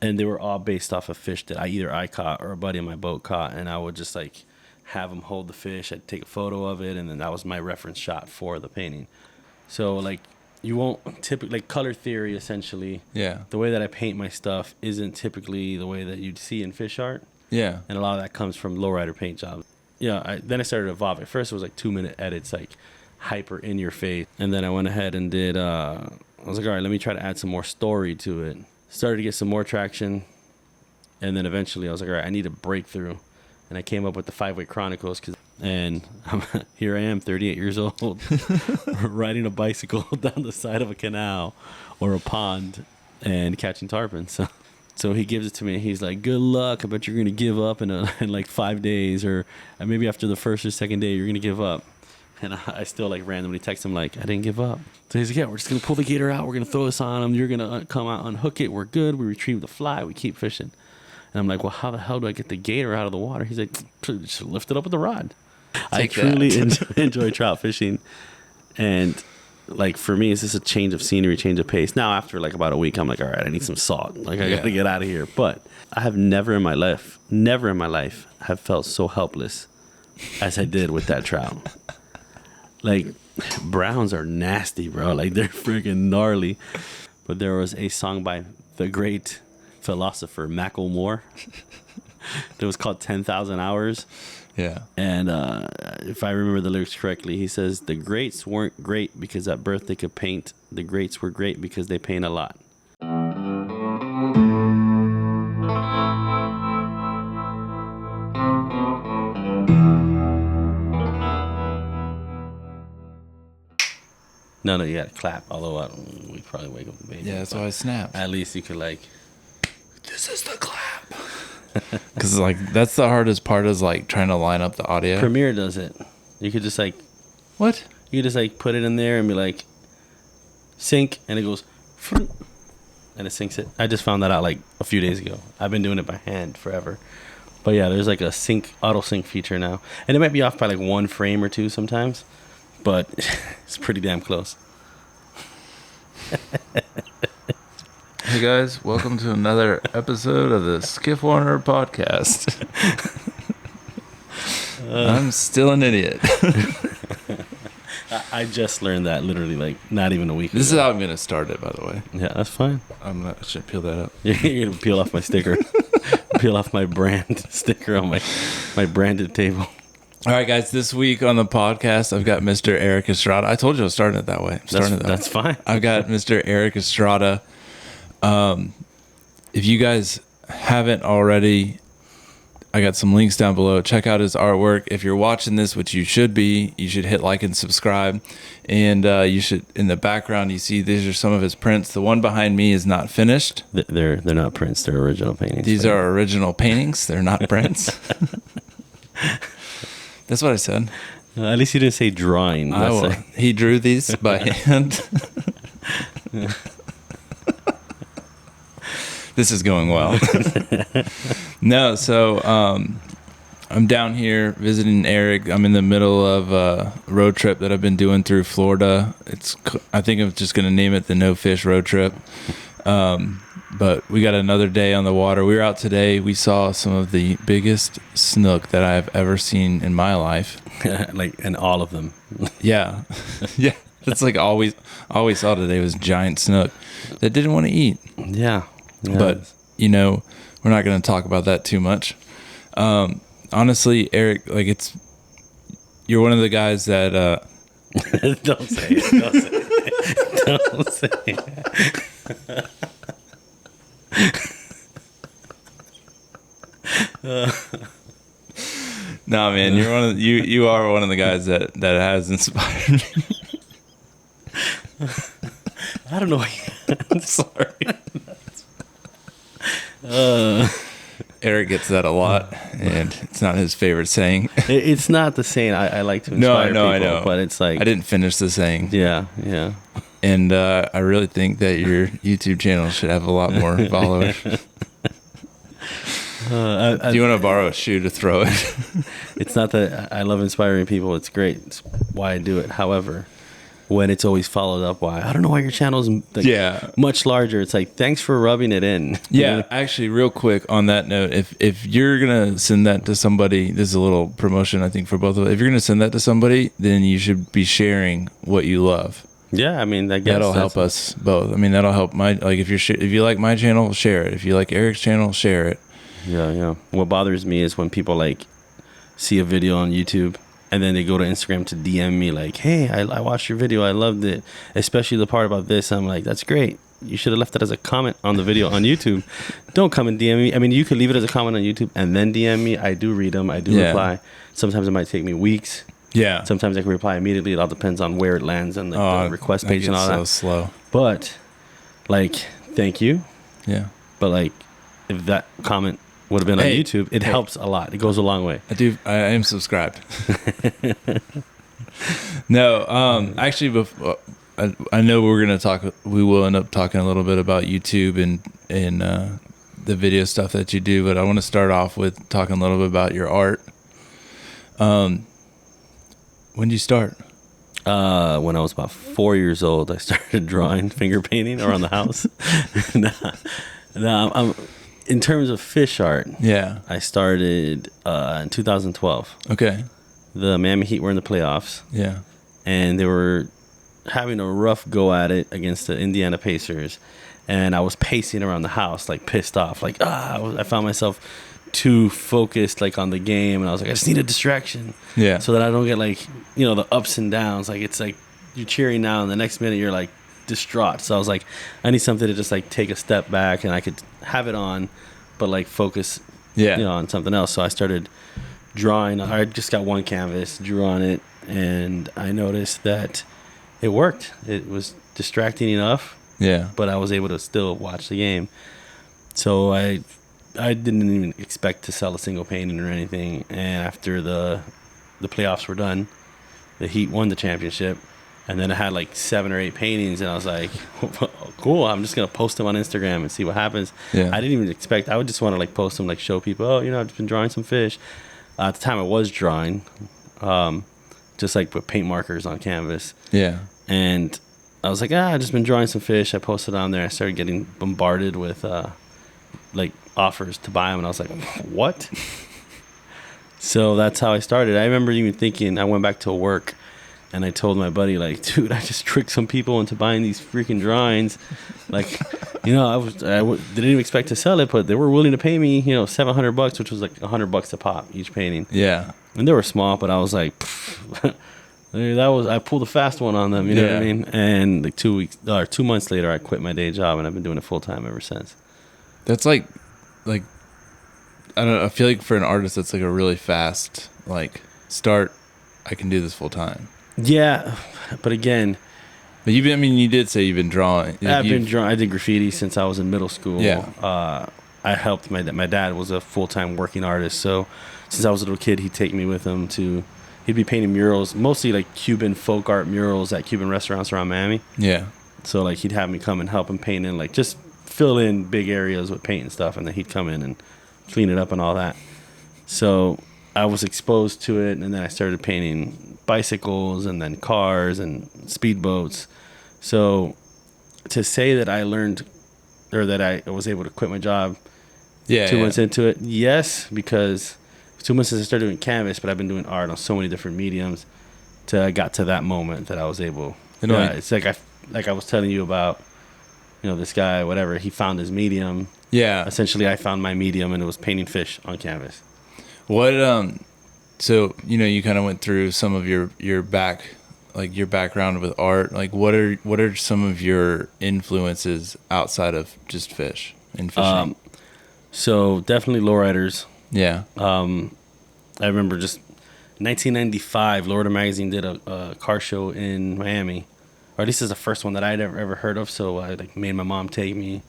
And they were all based off of fish that I caught or a buddy in my boat caught. And I would just like have him hold the fish. I'd take a photo of it, and then that was my reference shot for the painting. So like you won't typically, like color theory essentially. Yeah. The way that I paint my stuff isn't typically the way that you'd see in fish art. Yeah. And a lot of that comes from lowrider paint jobs. Yeah. Then I started to evolve. At first it was like 2-minute edits, like hyper in your face. And then I went ahead and did, I was like, all right, let me try to add some more story to it. Started to get some more traction. And then eventually I was like, all right, I need a breakthrough. And I came up with the 5-Way Chronicles. And here I am, 38 years old, riding a bicycle down the side of a canal or a pond and catching tarpon. So he gives it to me. And he's like, good luck. I bet you're going to give up in like 5 days. Or maybe after the first or second day, you're going to give up. And I still like randomly text him like, I didn't give up. So he's like, yeah, we're just going to pull the gator out. We're going to throw this on him. You're going to come out, unhook it. We're good. We retrieve the fly. We keep fishing. And I'm like, well, how the hell do I get the gator out of the water? He's like, just lift it up with the rod. I truly enjoy trout fishing. And like for me, it's just a change of scenery, change of pace. Now after like about a week, I'm like, all right, I need some salt. Like I got to get out of here. But I have never in my life have felt so helpless as I did with that trout. Like, browns are nasty, bro. Like, they're freaking gnarly. But there was a song by the great philosopher Macklemore. It was called 10,000 Hours. Yeah. And if I remember the lyrics correctly, he says, the greats weren't great because at birth they could paint. The greats were great because they paint a lot. No, you gotta clap. Although we probably wake up the baby. Yeah, that's why I snap. At least you could like, this is the clap. Because like that's the hardest part is like trying to line up the audio. Premiere does it. You could just like, what? You could just like put it in there and be like, sync, and it goes, and it syncs it. I just found that out like a few days ago. I've been doing it by hand forever. But yeah, there's like a auto sync feature now, and it might be off by like 1 frame or 2 sometimes. But it's pretty damn close. Hey guys, welcome to another episode of the Skiff Warner podcast. I'm still an idiot. I just learned that literally like not even a week ago. This is how I'm going to start it, by the way. Yeah, that's fine. I should peel that up. You're going to peel off my sticker. Peel off my brand sticker on my branded table. All right, guys, this week on the podcast, I've got Mr. Eric Estrada. I told you I was starting it that way. That's fine. I've got Mr. Eric Estrada. If you guys haven't already, I got some links down below. Check out his artwork. If you're watching this, which you should be, you should hit like and subscribe. And you should, in the background, you see these are some of his prints. The one behind me is not finished. They're not prints. They're original paintings. These are original paintings. They're not prints. That's what I said. At least you didn't say drawing. He drew these by hand. This is going well. No, so I'm down here visiting Eric. I'm in the middle of a road trip that I've been doing through Florida. I think I'm just going to name it the No Fish Road Trip. But we got another day on the water. We were out today. We saw some of the biggest snook that I've ever seen in my life. And all of them. Yeah. Yeah. That's like all we saw today was giant snook that didn't want to eat. Yeah. But, we're not going to talk about that too much. Honestly, Eric, like you're one of the guys that... Don't say it. Don't say it. No, man, you are one of the guys that has inspired me. I don't know. I'm sorry. Eric gets that a lot, and it's not his favorite saying. It's not the saying I like to inspire people. I know. But it's like... I didn't finish the saying. Yeah. And I really think that your YouTube channel should have a lot more followers. Do you want to borrow a shoe to throw it? It's not that I love inspiring people. It's great. It's why I do it. However, when it's always followed up by, I don't know why your channel's like much larger. It's like, thanks for rubbing it in. Yeah, actually, real quick on that note, if you're gonna send that to somebody, this is a little promotion I think for both of us. If you're gonna send that to somebody, then you should be sharing what you love. Yeah, I mean, I guess that'll help us both. I mean, that'll help if you like my channel, share it. If you like Eric's channel, share it. Yeah. What bothers me is when people like see a video on YouTube and then they go to Instagram to DM me like, hey, I watched your video, I loved it, especially the part about this. I'm like, that's great. You should have left it as a comment on the video on YouTube. Don't come and DM me. I mean, you could leave it as a comment on YouTube and then DM me. I do read them. I do reply. Sometimes it might take me weeks. Yeah. Sometimes I can reply immediately. It all depends on where it lands and the request page and all that. So slow. But like, thank you. Yeah. But like, if that comment would have been on YouTube, it helps a lot. It goes a long way. I am subscribed. No, actually, before, I know we're gonna talk. We will end up talking a little bit about YouTube and the video stuff that you do. But I want to start off with talking a little bit about your art. When did you start? When I was about 4 years old, I started drawing, finger painting around the house. I'm in terms of fish art. Yeah, I started in 2012. Okay. The Miami Heat were in the playoffs. Yeah, and they were having a rough go at it against the Indiana Pacers, and I was pacing around the house like pissed off, like I found myself too focused like on the game, and I was like, I just need a distraction, so that I don't get like, you know, the ups and downs. Like it's like you're cheering now and the next minute you're like distraught. So I was like, I need something to just like take a step back and I could have it on but like focus you know, on something else. So I started drawing. I just got one canvas, drew on it, and I noticed that it worked. It was distracting enough, but I was able to still watch the game. So I didn't even expect to sell a single painting or anything. And after the playoffs were done, the Heat won the championship. And then I had like 7 or 8 paintings, and I was like, cool, I'm just going to post them on Instagram and see what happens. I didn't even expect, I would just want to like post them, like show people, oh, you know, I've just been drawing some fish. At the time I was drawing, just like with paint markers on canvas. And I was like, I've just been drawing some fish. I posted on there. I started getting bombarded with like offers to buy them, and I was like, what? So that's how I started. I remember even thinking, I went back to work and I told my buddy, like, dude, I just tricked some people into buying these freaking drawings. Like, you know, didn't even expect to sell it, but they were willing to pay me, you know, $700, which was like $100 a pop each painting. And they were small, but I was like, I pulled a fast one on them, you know what I mean? And like 2 months later, I quit my day job, and I've been doing it full time ever since. That's like I don't know. I feel like for an artist, that's like a really fast like start. I can do this full time. Yeah, but again, but you did say you've been drawing. I've been drawing. I did graffiti since I was in middle school. I helped my dad was a full-time working artist, so since I was a little kid, he'd take me with him he'd be painting murals, mostly like Cuban folk art murals at Cuban restaurants around Miami. So like he'd have me come and help him paint and like just fill in big areas with paint and stuff, and then he'd come in and clean it up and all that. So I was exposed to it, and then I started painting bicycles and then cars and speedboats. So to say that I learned or that I was able to quit my job 2 months into it, yes, because 2 months since I started doing canvas, but I've been doing art on so many different mediums till I got to that moment that I was able. It's like I was telling you about, you know, this guy, whatever, he found his medium. Essentially I found my medium, and it was painting fish on canvas. What so you know, you kind of went through some of your background with art. Like what are some of your influences outside of just fish and fishing? So definitely lowriders. I remember just 1995 Lowrider Magazine did a car show in Miami, or at least it's the first one that I'd ever heard of. So I like made my mom take me.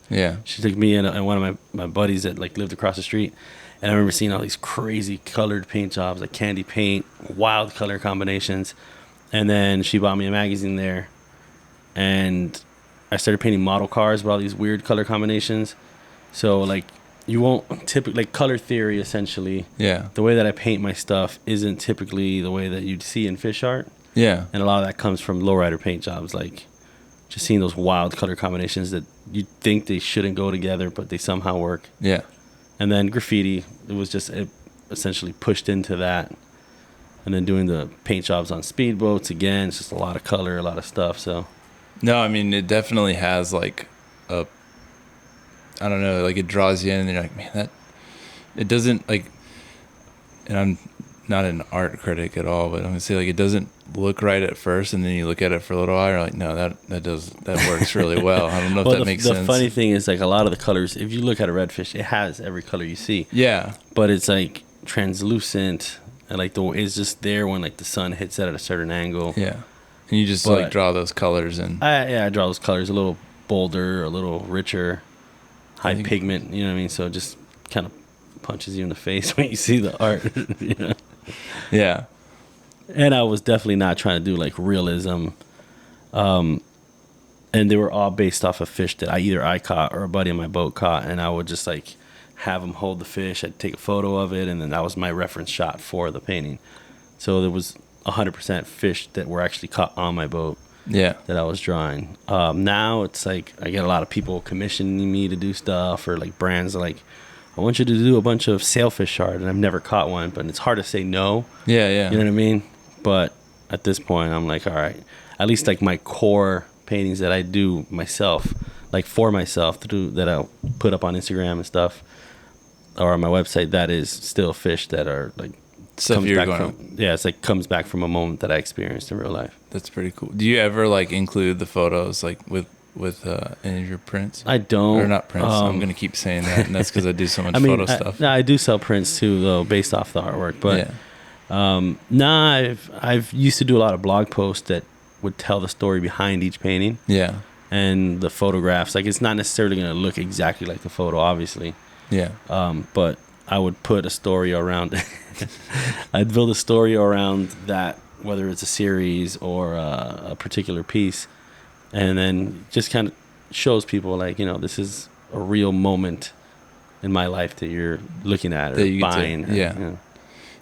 She took me and one of my buddies that like lived across the street. And I remember seeing all these crazy colored paint jobs, like candy paint, wild color combinations. And then she bought me a magazine there. And I started painting model cars with all these weird color combinations. So, like, you won't typically, like, color theory, essentially. The way that I paint my stuff isn't typically the way that you'd see in fish art. Yeah. And a lot of that comes from lowrider paint jobs, like just seeing those wild color combinations that you think they shouldn't go together, but they somehow work. Yeah. And then graffiti, it was just essentially pushed into that. And then doing the paint jobs on speedboats, again, it's just a lot of color, a lot of stuff. So No, I mean, it definitely has like a, I don't know, like it draws you in and you're like, man, that, it doesn't like, and I'm not an art critic at all, but I'm gonna say like it doesn't look right at first, and then you look at it for a little while, you're like, no, that works really well. I don't know if that makes sense. The funny thing is, like, a lot of the colors, if you look at a redfish, it has every color you see. Yeah. But it's like translucent, and like it's just there when like the sun hits it at a certain angle. Yeah. And you just like draw those colors in. I draw those colors a little bolder, a little richer, high pigment. You know what I mean? So it just kind of punches you in the face when you see the art. You know? Yeah. And I was definitely not trying to do like realism. And they were all based off of fish that either I caught or a buddy in my boat caught, and I would just like have him hold the fish. I'd take a photo of it, and then that was my reference shot for the painting. So there was 100% fish that were actually caught on my boat. Yeah. That I was drawing. Now it's like I get a lot of people commissioning me to do stuff, or like brands are like, I want you to do a bunch of sailfish art, and I've never caught one, but it's hard to say no. Yeah, yeah. You know what I mean? But at this point, I'm like, all right, at least like my core paintings that I do myself, like for myself to do, that I'll put up on Instagram and stuff, or on my website, that is still fish that are like, stuff you're going from, yeah, it's like comes back from a moment that I experienced in real life. That's pretty cool. Do you ever like include the photos like with any of your prints? I don't. Or not prints. I'm gonna keep saying that, and that's because I do so much photo stuff. I do sell prints too, though, based off the artwork. But I've used to do a lot of blog posts that would tell the story behind each painting. Yeah. And the photographs, like it's not necessarily gonna look exactly like the photo, obviously. Yeah. But I would put a story around it. I'd build a story around that, whether it's a series or a particular piece, and then just kind of shows people like, you know, this is a real moment in my life that you're looking at or buying. Yeah. You know.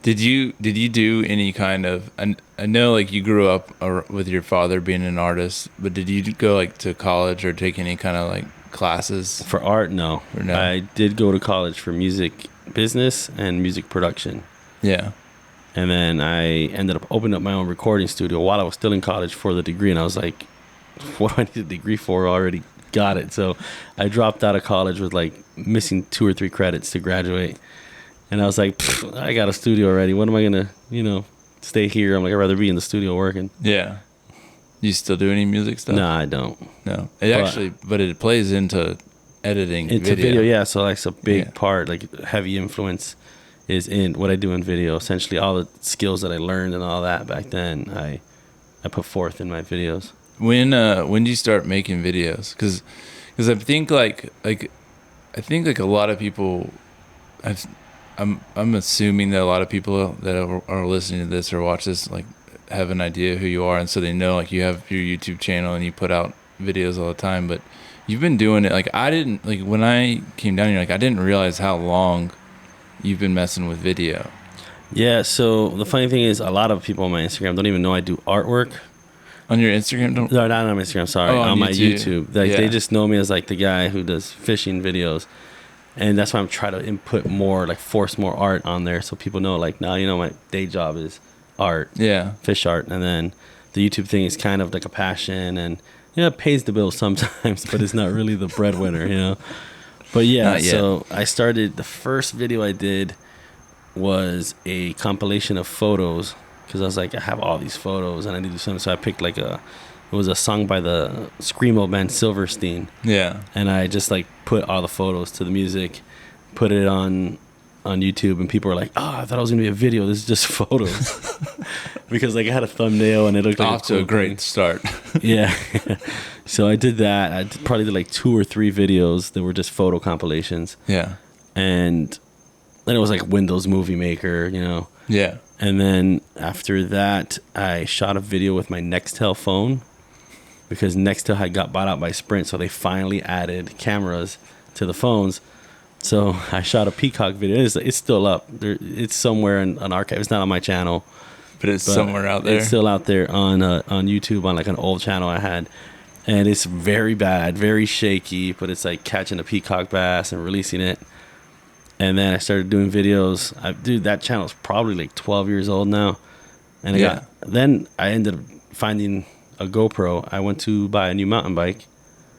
Did you do any kind of, I know like you grew up with your father being an artist, but did you go like to college or take any kind of like classes for art? No. I did go to college for music business and music production. Yeah. And then I ended up opening up my own recording studio while I was still in college for the degree. And I was like, what do I need a degree for? I already got it. So I dropped out of college with like missing 2 or 3 credits to graduate. And I was like, I got a studio already. When am I going to, stay here? I'm like, I'd rather be in the studio working. Yeah. You still do any music stuff? No, I don't. No. But it plays into editing video. Yeah. So like it's a big part, like heavy influence is in what I do in video. Essentially all the skills that I learned and all that back then, I put forth in my videos. When did you start making videos? Because I think like a lot of people, I'm assuming that a lot of people that are listening to this or watch this like have an idea who you are, and so they know like you have your YouTube channel and you put out videos all the time. But you've been doing it like I didn't, like when I came down here, like I didn't realize how long you've been messing with video. Yeah. So the funny thing is, a lot of people on my Instagram don't even know I do artwork. On your Instagram? No, not on my Instagram. Sorry, on my YouTube. Like they just know me as like the guy who does fishing videos. And that's why I'm trying to input more, like force more art on there so people know, like, now, my day job is art. Yeah. Fish art. And then the YouTube thing is kind of like a passion, and, it pays the bills sometimes, but it's not really the breadwinner, But yeah, so I started, the first video I did was a compilation of photos, because I was like, I have all these photos and I need to do something. So I picked like it was a song by the Screamo band Silverstein. Yeah. And I just like put all the photos to the music, put it on YouTube, and people were like, I thought it was going to be a video. This is just photos. Because like I had a thumbnail and it looked like off to a great start. Yeah. So I did that. I probably did like 2 or 3 videos that were just photo compilations. Yeah. And then it was like Windows Movie Maker, Yeah. And then after that, I shot a video with my Nextel phone, because Nextel had got bought out by Sprint, so they finally added cameras to the phones. So I shot a peacock video. It's still up. It's somewhere in an archive. It's not on my channel. But it's somewhere out there. It's still out there on YouTube on like an old channel I had. And it's very bad, very shaky, but it's like catching a peacock bass and releasing it. And then I started doing videos. Dude, that channel's probably like 12 years old now. And then I ended up finding a GoPro. I went to buy a new mountain bike.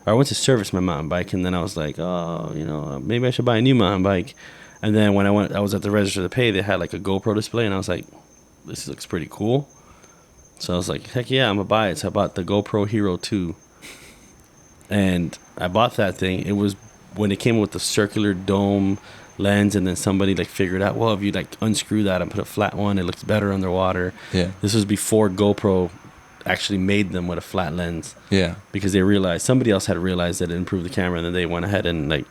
Or I went to service my mountain bike, and then I was like, oh, maybe I should buy a new mountain bike. And then when I was at the register to pay, they had like a GoPro display, and I was like, this looks pretty cool. So I was like, heck yeah, I'm going to buy it. So I bought the GoPro Hero 2. And I bought that thing. It was when it came with the circular dome lens, and then somebody like figured out, well, if you like unscrew that and put a flat one, it looks better underwater. Yeah. This was before GoPro actually made them with a flat lens. Yeah. Because they realized, somebody else had realized that it improved the camera, and then they went ahead and like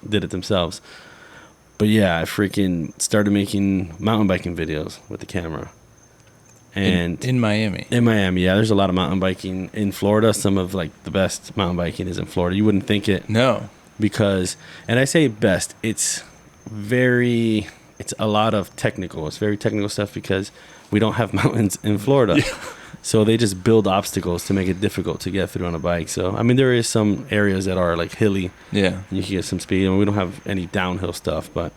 did it themselves. But yeah, I freaking started making mountain biking videos with the camera. And in Miami. In Miami, yeah. There's a lot of mountain biking in Florida. Some of like the best mountain biking is in Florida. You wouldn't think it. No. Because, and I say best, it's a lot of technical. It's very technical stuff because we don't have mountains in Florida. Yeah. So they just build obstacles to make it difficult to get through on a bike. So, I mean, there is some areas that are like hilly. Yeah. And you can get some speed. And we don't have any downhill stuff. But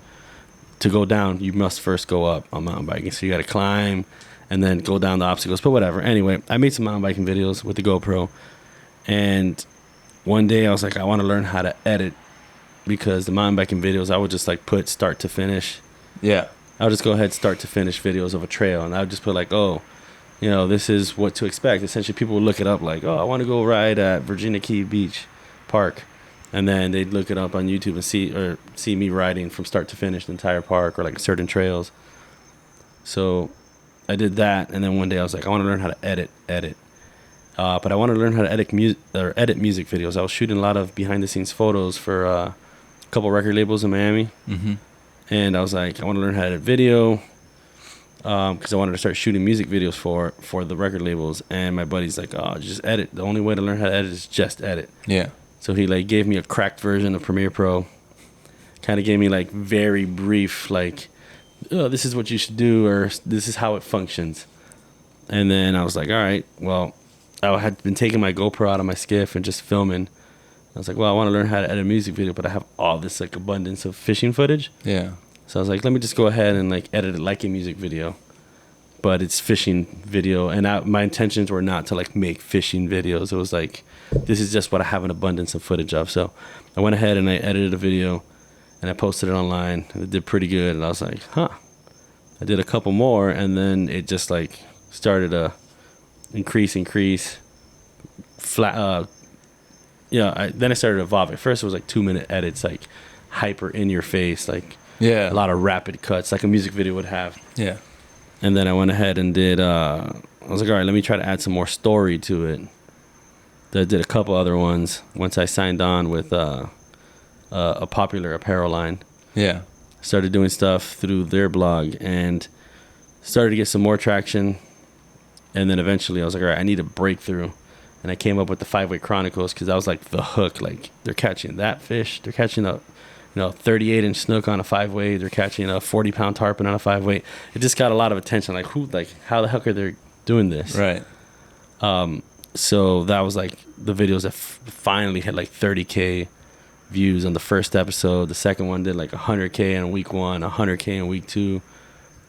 to go down, you must first go up on mountain biking. So you got to climb and then go down the obstacles. But whatever. Anyway, I made some mountain biking videos with the GoPro. And one day I was like, I want to learn how to edit. Because the mountain biking videos, I would just like put start to finish. Yeah. I would just go ahead, start to finish videos of a trail. And I would just put like, oh, this is what to expect. Essentially, people would look it up like, oh, I want to go ride at Virginia Key Beach Park. And then they'd look it up on YouTube and see me riding from start to finish the entire park or like certain trails. So I did that. And then one day I was like, I want to learn how to edit. But I want to learn how to edit music videos. I was shooting a lot of behind the scenes photos for a couple record labels in Miami. Mm-hmm. And I was like, I want to learn how to edit video. Because I wanted to start shooting music videos for the record labels. And my buddy's like, oh, just edit. The only way to learn how to edit is just edit. Yeah. So he like gave me a cracked version of Premiere Pro. Kind of gave me like very brief, like, oh, this is what you should do, or this is how it functions. And then I was like, all right, well, I had been taking my GoPro out of my Skiff and just filming. I was like, well, I want to learn how to edit a music video, but I have all this like abundance of fishing footage. Yeah. So I was like, let me just go ahead and like edit it like a music video, but it's fishing video. And my intentions were not to like make fishing videos. It was like, this is just what I have an abundance of footage of. So I went ahead and I edited a video and I posted it online, and it did pretty good. And I was like, I did a couple more, and then it just like started to increase flat. Then I started evolving. At first it was like 2-minute edits, like hyper in your face, like a lot of rapid cuts, like a music video would have. Yeah. And then I went ahead and did, I was like, all right, let me try to add some more story to it. I did a couple other ones once I signed on with a popular apparel line. Yeah. Started doing stuff through their blog and started to get some more traction. And then eventually I was like, all right, I need a breakthrough. And I came up with the 5-Way Chronicles because I was like the hook. Like, they're catching that fish. They're catching a 38-inch snook on a 5-way. They're catching a 40-pound tarpon on a 5-way. It just got a lot of attention. Like, how the heck are they doing this? Right. So that was like the videos that finally had like 30K views on the first episode. The second one did like 100K in week 1, 100K in week 2.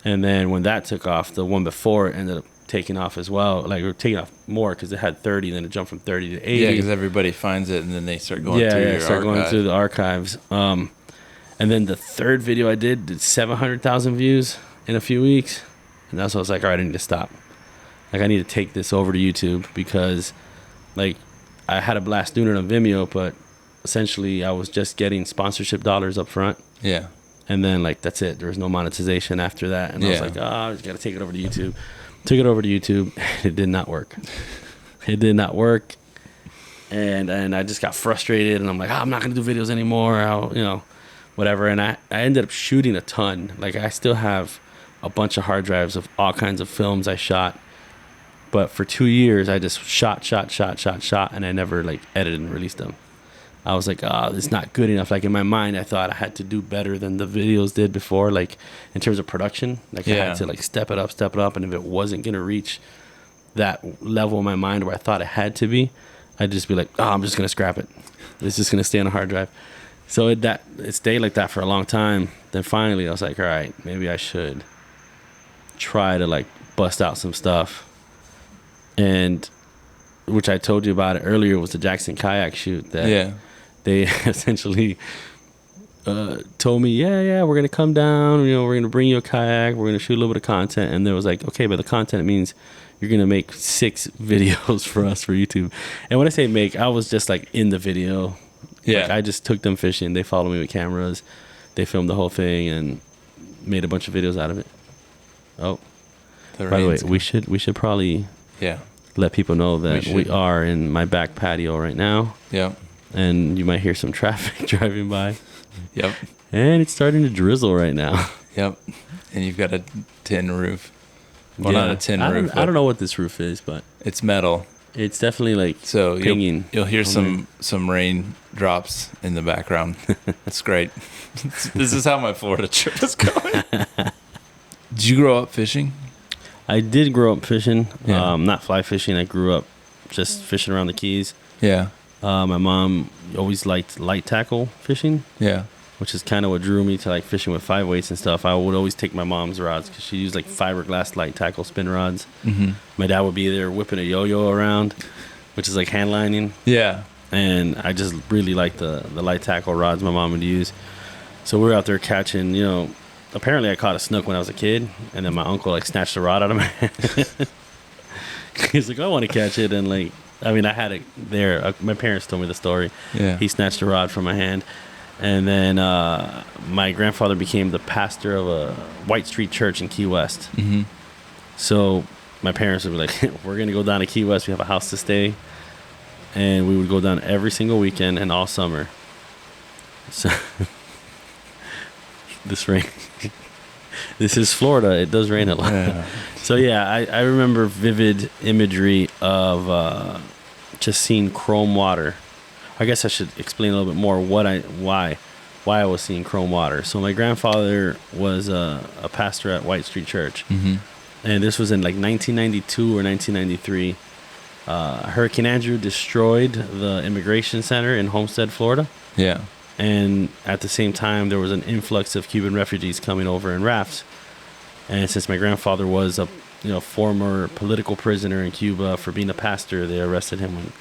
And then when that took off, the one before it ended up taking off as well. Like, we're taking off more because it had 30, and then it jumped from 30 to 80. Yeah, because everybody finds it, and then they start going through your start going through the archives. And then the third video I did 700,000 views in a few weeks. And that's when I was like, all right, I need to stop. Like, I need to take this over to YouTube because, like, I had a blast doing it on Vimeo, but essentially I was just getting sponsorship dollars up front. Yeah. And then, like, that's it. There was no monetization after that. And I was like, I just got to take it over to YouTube. Took it over to YouTube. It did not work. It did not work. And I just got frustrated. And I'm like, I'm not going to do videos anymore. Whatever. And I ended up shooting a ton. Like, I still have a bunch of hard drives of all kinds of films I shot. But for 2 years, I just shot. And I never, like, edited and released them. I was like, oh, it's not good enough. Like in my mind, I thought I had to do better than the videos did before, like in terms of production. Like I had to like step it up. And if it wasn't going to reach that level in my mind where I thought it had to be, I'd just be like, oh, I'm just going to scrap it. It's just going to stay on a hard drive. So it stayed like that for a long time. Then finally I was like, all right, maybe I should try to like bust out some stuff. And which I told you about it earlier was the Jackson kayak shoot that they essentially told me, yeah, we're going to come down, we're going to bring you a kayak, we're going to shoot a little bit of content. And there was like, okay, but the content means you're going to make 6 videos for us for YouTube. And when I say make, I was just like in the video. Yeah. Like I just took them fishing. They followed me with cameras. They filmed the whole thing and made a bunch of videos out of it. Oh, by the way, we should probably let people know that we are in my back patio right now. Yeah. And you might hear some traffic driving by. Yep. And it's starting to drizzle right now. Yep. And you've got a tin roof. Well, not a tin roof. I don't know what this roof is, but it's metal. It's definitely like pinging. You'll hear some rain drops in the background. It's great. This is how my Florida trip is going. Did you grow up fishing? I did grow up fishing. Yeah. Not fly fishing. I grew up just fishing around the Keys. Yeah. My mom always liked light tackle fishing. Yeah. Which is kind of what drew me to like fishing with 5 weights and stuff. I would always take my mom's rods because she used like fiberglass light tackle spin rods. Mm-hmm. My dad would be there whipping a yo-yo around, which is like hand lining. Yeah. And I just really liked the light tackle rods my mom would use. So we were out there catching, apparently I caught a snook when I was a kid, and then my uncle like snatched the rod out of my hand. He's like, I want to catch it. And like, I mean, I had it there. My parents told me the story. Yeah. He snatched the rod from my hand. And then my grandfather became the pastor of a White Street church in Key West. Mm-hmm. So my parents would be like, we're going to go down to Key West. We have a house to stay. And we would go down every single weekend and all summer. So this rain. This is Florida. It does rain a lot. Yeah. So yeah, I remember vivid imagery of just seeing chrome water. I guess I should explain a little bit more why I was seeing chrome water. So my grandfather was a pastor at White Street Church. Mm-hmm. And this was in like 1992 or 1993. Hurricane Andrew destroyed the immigration center in Homestead, Florida. Yeah. And at the same time, there was an influx of Cuban refugees coming over in rafts. And since my grandfather was a former political prisoner in Cuba for being a pastor, they arrested him when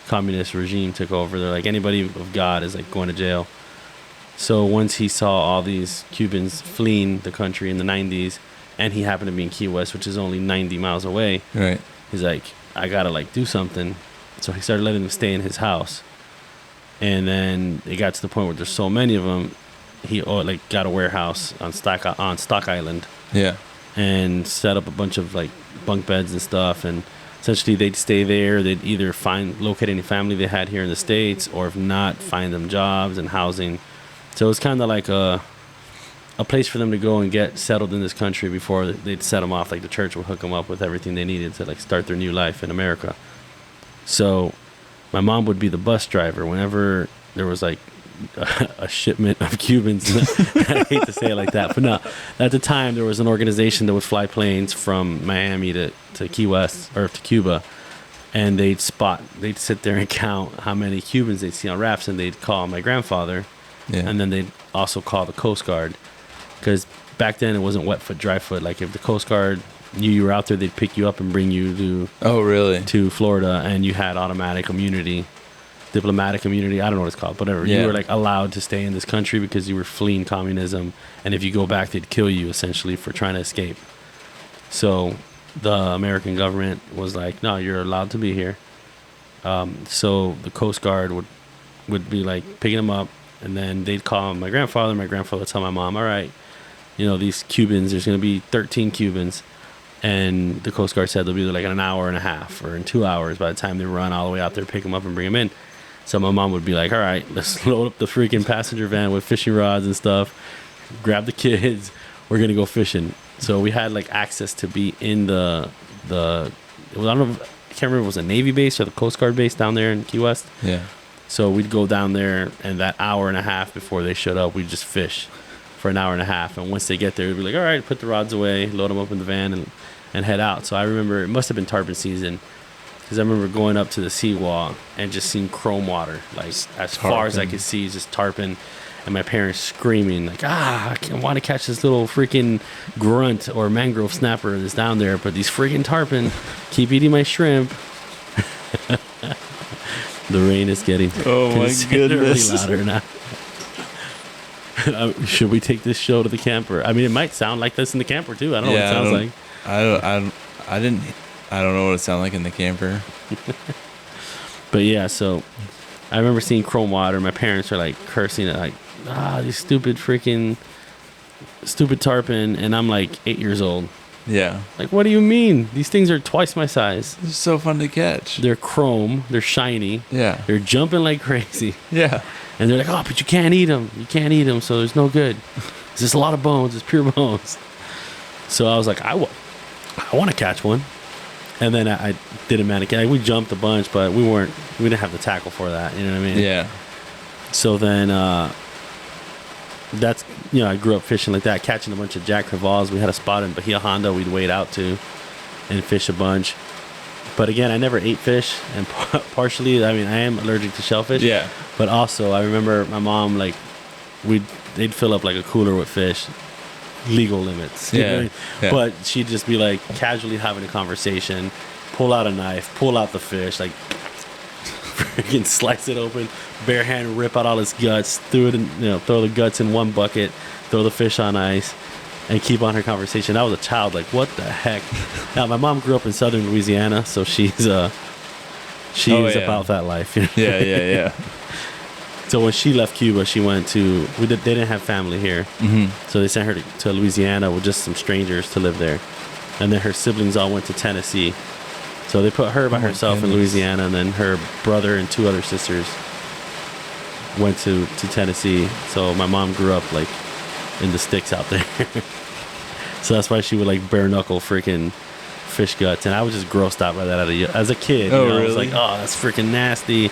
communist regime took over. They're like, anybody of God is like going to jail. So once he saw all these Cubans fleeing the country in the 90s, and he happened to be in Key West, which is only 90 miles away, right? He's like, I gotta like do something. So he started letting them stay in his house. And then it got to the point where there's so many of them, he got a warehouse on Stock Island. Yeah. And set up a bunch of like bunk beds and stuff, and essentially they'd stay there. They'd either locate any family they had here in the States, or if not, find them jobs and housing. So it was kind of like a place for them to go and get settled in this country before they'd set them off. Like the church would hook them up with everything they needed to like start their new life in America. So my mom would be the bus driver whenever there was like a shipment of Cubans. I hate to say it like that, but no. At the time, there was an organization that would fly planes from Miami to Key West or to Cuba, and they'd sit there and count how many Cubans they'd see on rafts, and they'd call my grandfather, and then they'd also call the Coast Guard, because back then it wasn't wet foot, dry foot. Like if the Coast Guard knew you were out there, they'd pick you up and bring you to Florida, and you had automatic immunity. Diplomatic immunity, I don't know what it's called, whatever. You were like allowed to stay in this country because you were fleeing communism, and if you go back, they'd kill you essentially for trying to escape. So the American government was like, no, you're allowed to be here. So the Coast Guard would be like picking them up, and then they'd call my grandfather. My grandfather would tell my mom, all right, these Cubans, there's going to be 13 Cubans. And the Coast Guard said they'll be there like in an hour and a half or in 2 hours by the time they run all the way out there, pick them up and bring them in. So my mom would be like, all right, let's load up the freaking passenger van with fishing rods and stuff, grab the kids, we're going to go fishing. So we had like access to be in I can't remember if it was a Navy base or the Coast Guard base down there in Key West. Yeah. So we'd go down there, and that hour and a half before they showed up, we'd just fish for an hour and a half. And once they get there, we'd be like, all right, put the rods away, load them up in the van, and head out. So I remember it must have been tarpon season, because I remember going up to the seawall and just seeing chrome water, like as far as I could see, just tarpon. And my parents screaming, like, I want to catch this little freaking grunt or mangrove snapper that's down there, but these freaking tarpon keep eating my shrimp. The rain is getting considerably louder now. Should we take this show to the camper? I mean, it might sound like this in the camper, too. I don't know what it sounds like. I don't know what it sounds like in the camper. But yeah, so I remember seeing chrome water. My parents are like cursing it, like, these stupid tarpon. And I'm like 8 years old. Yeah. Like, what do you mean? These things are twice my size. They're so fun to catch. They're chrome. They're shiny. Yeah. They're jumping like crazy. Yeah. And they're like, but you can't eat them. You can't eat them, so there's no good. It's just a lot of bones. It's pure bones. So I was like, I want to catch one. And then I didn't manage. We jumped a bunch, but we didn't have the tackle for that. You know what I mean? Yeah. So then that's, I grew up fishing like that, catching a bunch of jack crevalles. We had a spot in Bahia Honda we'd wade out to and fish a bunch. But again, I never ate fish, and partially, I am allergic to shellfish. Yeah. But also, I remember my mom, like, they'd fill up like a cooler with fish, legal limits. You know what I mean? Yeah. But she'd just be like casually having a conversation, pull out a knife, pull out the fish, like freaking slice it open, bare hand rip out all its guts, throw the guts in one bucket, throw the fish on ice, and keep on her conversation. I was a child, like, what the heck? Now, my mom grew up in southern Louisiana, so she's about that life. You know? Yeah. So when she left Cuba, she went to, they didn't have family here. Mm-hmm. So they sent her to Louisiana with just some strangers to live there. And then her siblings all went to Tennessee. So they put her by herself in Louisiana, and then her brother and two other sisters went to Tennessee. So my mom grew up like in the sticks out there. So that's why she would like bare knuckle freaking fish guts. And I was just grossed out by that as a kid. Oh, really? I was like, that's freaking nasty.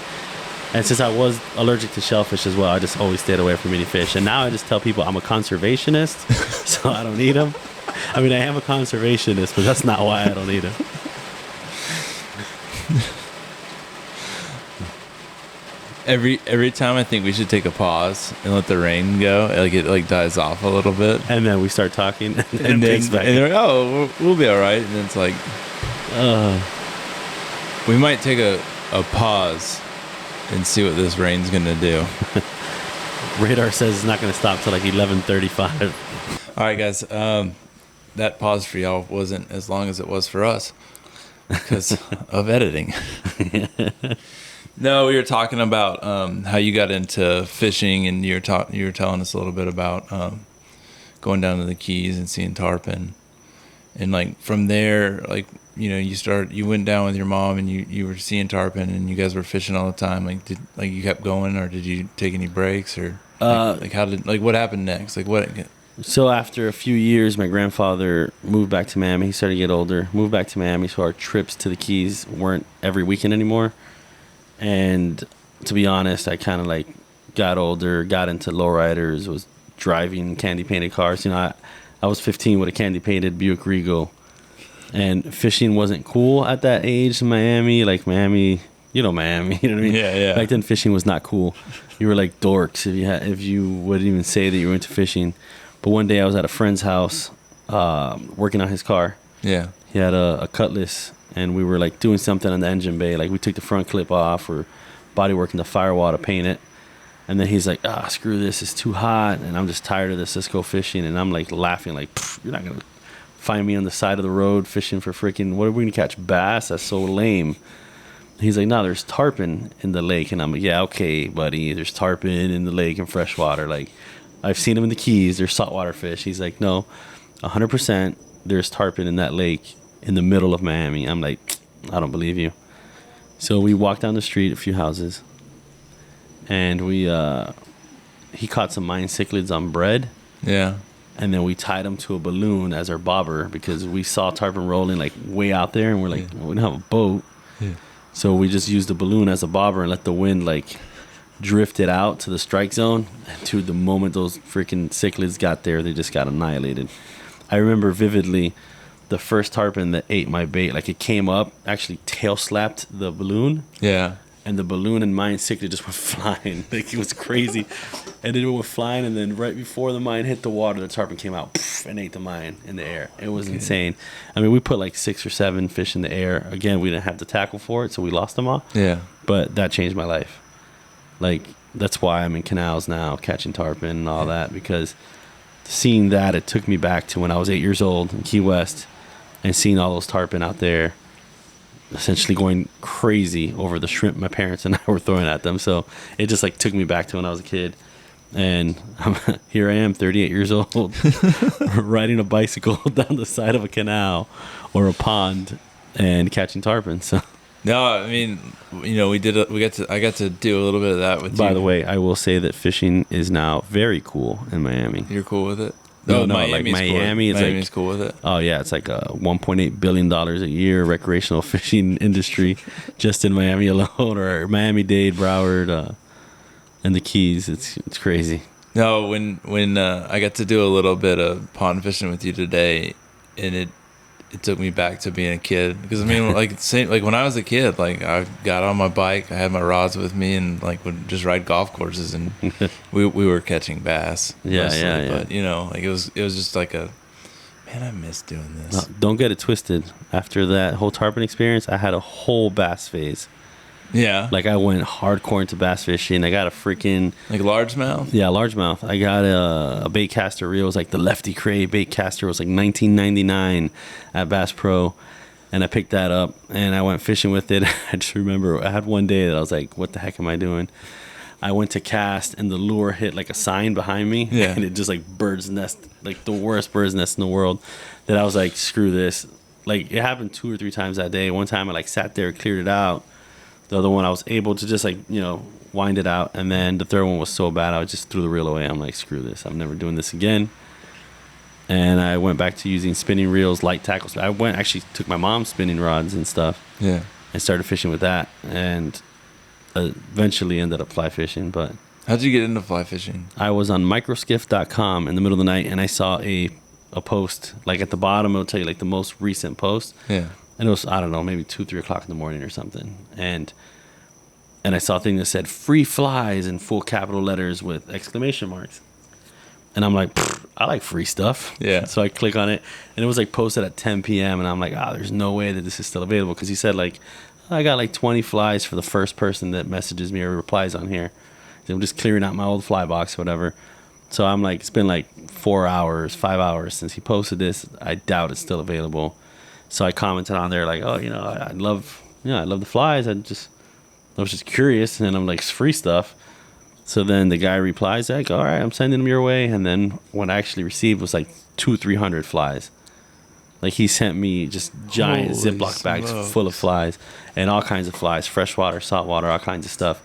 And since I was allergic to shellfish as well, I just always stayed away from any fish. And now I just tell people I'm a conservationist, so I don't eat them. I mean, I am a conservationist, but that's not why I don't eat them. Every time I think we should take a pause and let the rain go, like it like dies off a little bit, and then we start talking, and they're like, we'll be all right, and then it's like, we might take a pause and see what this rain's gonna do. Radar says it's not gonna stop till like 11:35. All right, guys, that pause for y'all wasn't as long as it was for us because of editing. No, we were talking about how you got into fishing, and you were telling us a little bit about going down to the Keys and seeing tarpon, and like from there, like you went down with your mom and you were seeing tarpon, and you guys were fishing all the time. Like you kept going, or did you take any breaks, or what happened next? Like what? So after a few years, my grandfather moved back to Miami. He started to get older, moved back to Miami, so our trips to the Keys weren't every weekend anymore. And to be honest, I kind of like got older, got into lowriders, was driving candy painted cars. I was 15 with a candy painted Buick Regal, and fishing wasn't cool at that age in Miami. Like Miami, Miami, you know what I mean? Yeah. Back then, fishing was not cool. You were like dorks if you wouldn't even say that you were into fishing. But one day I was at a friend's house, working on his car. Yeah. He had a Cutlass. And we were like doing something on the engine bay. Like we took the front clip off or bodyworking the firewall to paint it. And then he's like, screw this. It's too hot. And I'm just tired of this. Let's go fishing. And I'm like laughing like, you're not going to find me on the side of the road fishing for freaking, what are we going to catch? Bass? That's so lame. He's like, no, there's tarpon in the lake. And I'm like, yeah, okay, buddy. There's tarpon in the lake and freshwater. Like I've seen them in the Keys. They're saltwater fish. He's like, no, 100% there's tarpon in that lake in the middle of Miami. I'm like, I don't believe you. So we walked down the street, a few houses, and he caught some mine cichlids on bread. Yeah. And then we tied them to a balloon as our bobber because we saw tarpon rolling like way out there, and we're like, we don't have a boat. Yeah. So we just used the balloon as a bobber and let the wind like drifted out to the strike zone. And dude, the moment those freaking cichlids got there, they just got annihilated. I remember vividly the first tarpon that ate my bait. Like, it came up, actually tail slapped the balloon. Yeah. And the balloon and mine cichlid just went flying. Like, it was crazy. And then it went flying, and then right before the mine hit the water, the tarpon came out and ate the mine in the air. It was insane. I mean, we put like 6 or 7 fish in the air. Again, we didn't have the tackle for it, so we lost them all. Yeah. But that changed my life. Like, that's why I'm in canals now, catching tarpon and all that, because seeing that, it took me back to when I was 8 years old in Key West and seeing all those tarpon out there essentially going crazy over the shrimp my parents and I were throwing at them. So it just like took me back to when I was a kid. And here I am, 38 years old, riding a bicycle down the side of a canal or a pond and catching tarpon. So no, I mean, you know, I got to do a little bit of that with you. By the way, I will say that fishing is now very cool in Miami. You're cool with it? No, like Miami. Miami's cool with it. Oh yeah, it's like a $1.8 billion a year recreational fishing industry just in Miami alone, or Miami-Dade, Broward, and the Keys. It's crazy. No, when I got to do a little bit of pond fishing with you today, and it took me back to being a kid, because I mean, like when I was a kid, like I got on my bike, I had my rods with me, and like would just ride golf courses, and we were catching bass. Yeah. But you know, like it was just like man, I miss doing this. No, don't get it twisted. After that whole tarpon experience, I had a whole bass phase. Yeah. Like, I went hardcore into bass fishing. I got a freaking... Like largemouth? Yeah, largemouth. I got a bait caster reel. It was like the Lefty Cray bait caster. It was like $19.99 at Bass Pro. And I picked that up, and I went fishing with it. I just remember I had one day that I was like, what the heck am I doing? I went to cast, and the lure hit like a sign behind me. Yeah. And it just like bird's nest, like the worst bird's nest in the world. That I was like, screw this. Like, it happened 2 or 3 times that day. One time I like sat there, cleared it out. The other one, I was able to just, like, you know, wind it out. And then the third one was so bad, I just threw the reel away. I'm like, screw this. I'm never doing this again. And I went back to using spinning reels, light tackles. I actually took my mom's spinning rods and stuff. Yeah. And started fishing with that. And eventually ended up fly fishing. But how'd you get into fly fishing? I was on microskiff.com in the middle of the night, and I saw a post. Like, at the bottom, it'll tell you, like, the most recent post. Yeah. And it was, I don't know, maybe 2, 3 o'clock in the morning or something. And I saw a thing that said free flies in full capital letters with exclamation marks. And I'm like, I like free stuff. Yeah. So I click on it, and it was like posted at 10 p.m. And I'm like, there's no way that this is still available. Because he said, like, I got like 20 flies for the first person that messages me or replies on here. So I'm just clearing out my old fly box or whatever. So I'm like, it's been like 4 hours, 5 hours since he posted this. I doubt it's still available. So I commented on there like, I love the flies. I was just curious, and I'm like, it's free stuff. So then the guy replies like, all right, I'm sending them your way. And then what I actually received was like 200-300 flies. Like, he sent me just giant Ziploc bags full of flies, and all kinds of flies, freshwater, saltwater, all kinds of stuff.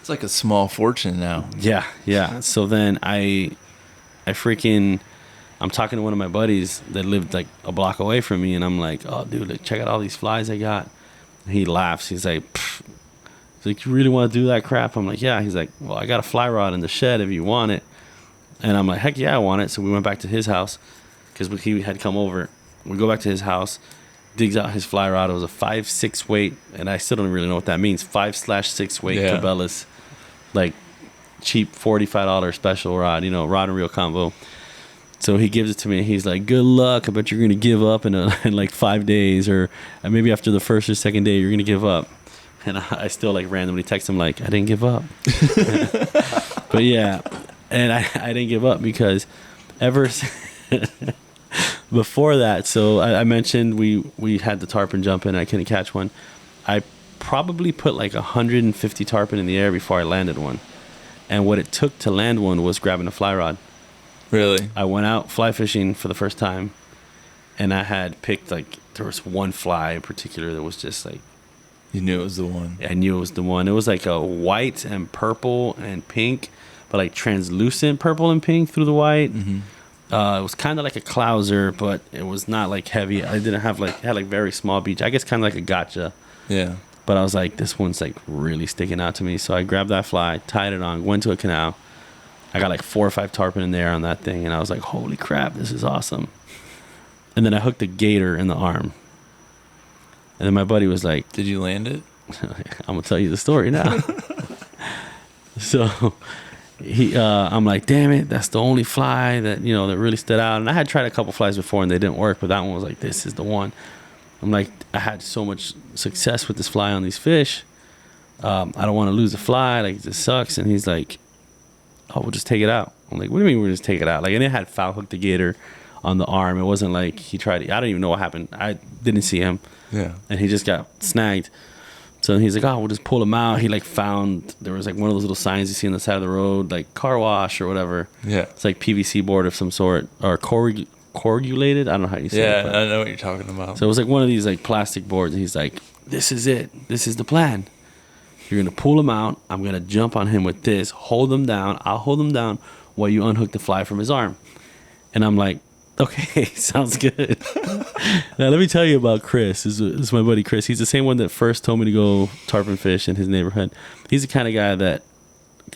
It's like a small fortune now. Yeah. So then I'm talking to one of my buddies that lived like a block away from me, and I'm like, oh, dude, like, check out all these flies I got. And he laughs. He's like, you really want to do that crap? I'm like, yeah. He's like, well, I got a fly rod in the shed if you want it. And I'm like, heck yeah, I want it. So we went back to his house because he had come over. We go back to his house, digs out his fly rod. It was a 5/6 weight, and I still don't really know what that means. 5/6 weight Cabela's, like, cheap $45 special rod, rod and reel combo. So he gives it to me, and he's like, good luck. I bet you're going to give up in like 5 days, or maybe after the first or second day, you're going to give up. And I still, like, randomly text him, like, I didn't give up. But, yeah, and I didn't give up because ever before that, so I mentioned we had the tarpon jump in, and I couldn't catch one. I probably put, like, 150 tarpon in the air before I landed one. And what it took to land one was grabbing a fly rod. Really? I went out fly fishing for the first time, and I had picked, like, there was one fly in particular that was just like, you knew it was the one. I knew it was the one. It was like a white and purple and pink, but like translucent purple and pink through the white. Mm-hmm. It was kind of like a clouser, but it was not like heavy. I didn't have it had like very small beach. I guess kind of like a gotcha. Yeah. But I was like, this one's like really sticking out to me. So I grabbed that fly, tied it on, went to a canal. I got like 4 or 5 tarpon in there on that thing. And I was like, holy crap, this is awesome. And then I hooked a gator in the arm. And then my buddy was like, did you land it? I'm going to tell you the story now. So I'm like, damn it, that's the only fly that, you know, that really stood out. And I had tried a couple flies before and they didn't work, but that one was like, this is the one. I'm like, I had so much success with this fly on these fish. I don't want to lose the fly. Like, this sucks. And he's like, oh, we'll just take it out. I'm like, what do you mean we'll just take it out? Like, and it had foul hooked the gator on the arm. It wasn't like he tried to, I don't even know what happened. I didn't see him. Yeah. And he just got snagged. So he's like, oh, we'll just pull him out. He like found, there was like one of those little signs you see on the side of the road, like car wash or whatever. Yeah. It's like PVC board of some sort, or corrugulated. I don't know how you say it. Yeah, I know what you're talking about. So it was like one of these like plastic boards. And he's like, this is it. This is the plan. You're going to pull him out. I'm going to jump on him with this, hold him down. I'll hold him down while you unhook the fly from his arm. And I'm like, okay, sounds good. Now, let me tell you about Chris. This is my buddy Chris. He's the same one that first told me to go tarpon fish in his neighborhood. He's the kind of guy that,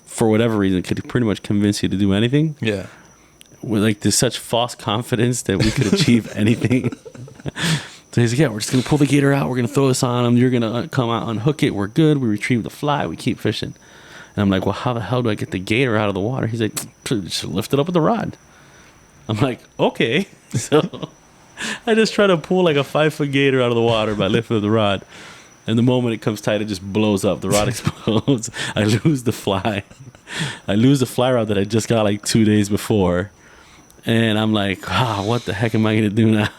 for whatever reason, could pretty much convince you to do anything. Yeah. With like, there's such false confidence that we could achieve anything. So he's like, yeah, we're just going to pull the gator out. We're going to throw this on him. You're going to come out, unhook it. We're good. We retrieve the fly. We keep fishing. And I'm like, well, how the hell do I get the gator out of the water? He's like, just lift it up with the rod. I'm like, okay. So I just try to pull like a 5-foot gator out of the water by lifting the rod. And the moment it comes tight, it just blows up. The rod explodes. I lose the fly. I lose the fly rod that I just got like 2 days before. And I'm like, what the heck am I going to do now?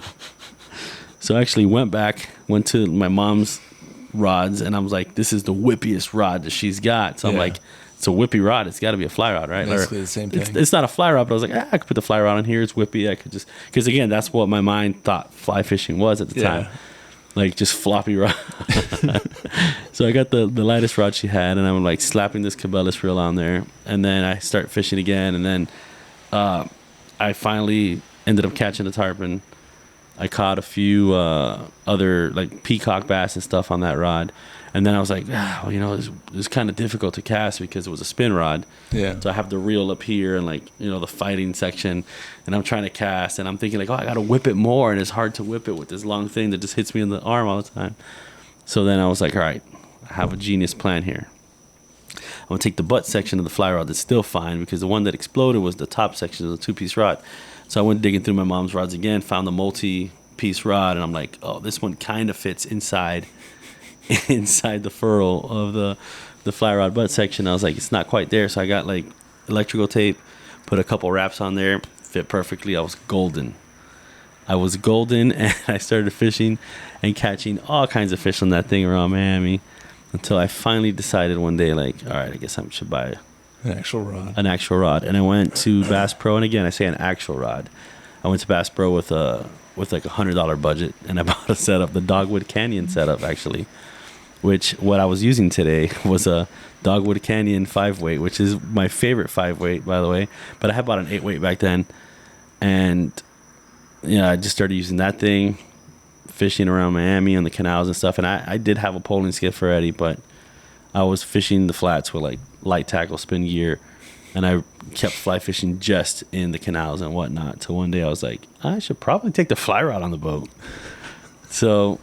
So I actually went to my mom's rods, and I was like, this is the whippiest rod that she's got. So I'm like, it's a whippy rod. It's got to be a fly rod, right? Basically the same thing. It's not a fly rod, but I was like, I could put the fly rod on here. It's whippy. I could just, because again, that's what my mind thought fly fishing was at the time. Like just floppy rod. So I got the lightest rod she had, and I'm like slapping this Cabela's reel on there. And then I start fishing again. And then I finally ended up catching a tarpon. I caught a few other like peacock bass and stuff on that rod. And then I was like, well, you know, it was kind of difficult to cast because it was a spin rod. Yeah. So I have the reel up here and like, you know, the fighting section, and I'm trying to cast, and I'm thinking like, I got to whip it more, and it's hard to whip it with this long thing that just hits me in the arm all the time. So then I was like, all right, I have a genius plan here. I'm going to take the butt section of the fly rod that's still fine, because the one that exploded was the top section of the 2-piece rod. So I went digging through my mom's rods again, found the multi-piece rod, and I'm like, oh, this one kind of fits inside the furrow of the fly rod butt section. I was like, it's not quite there. So I got like electrical tape, put a couple wraps on there, fit perfectly. I was golden, and I started fishing and catching all kinds of fish on that thing around Miami, until I finally decided one day, like, all right, I guess I should buy an actual rod. And I went to Bass Pro, and again, I say an actual rod. I went to Bass Pro with like $100 budget, and I bought a setup, the Dogwood Canyon setup, actually, which what I was using today was a Dogwood Canyon 5-weight, which is my favorite 5-weight, by the way. But I had bought an 8-weight back then, and I just started using that thing, fishing around Miami on the canals and stuff. And I did have a poling skiff already, but I was fishing the flats with like light tackle spin gear, and I kept fly fishing just in the canals and whatnot. Till one day I was like, I should probably take the fly rod on the boat. So,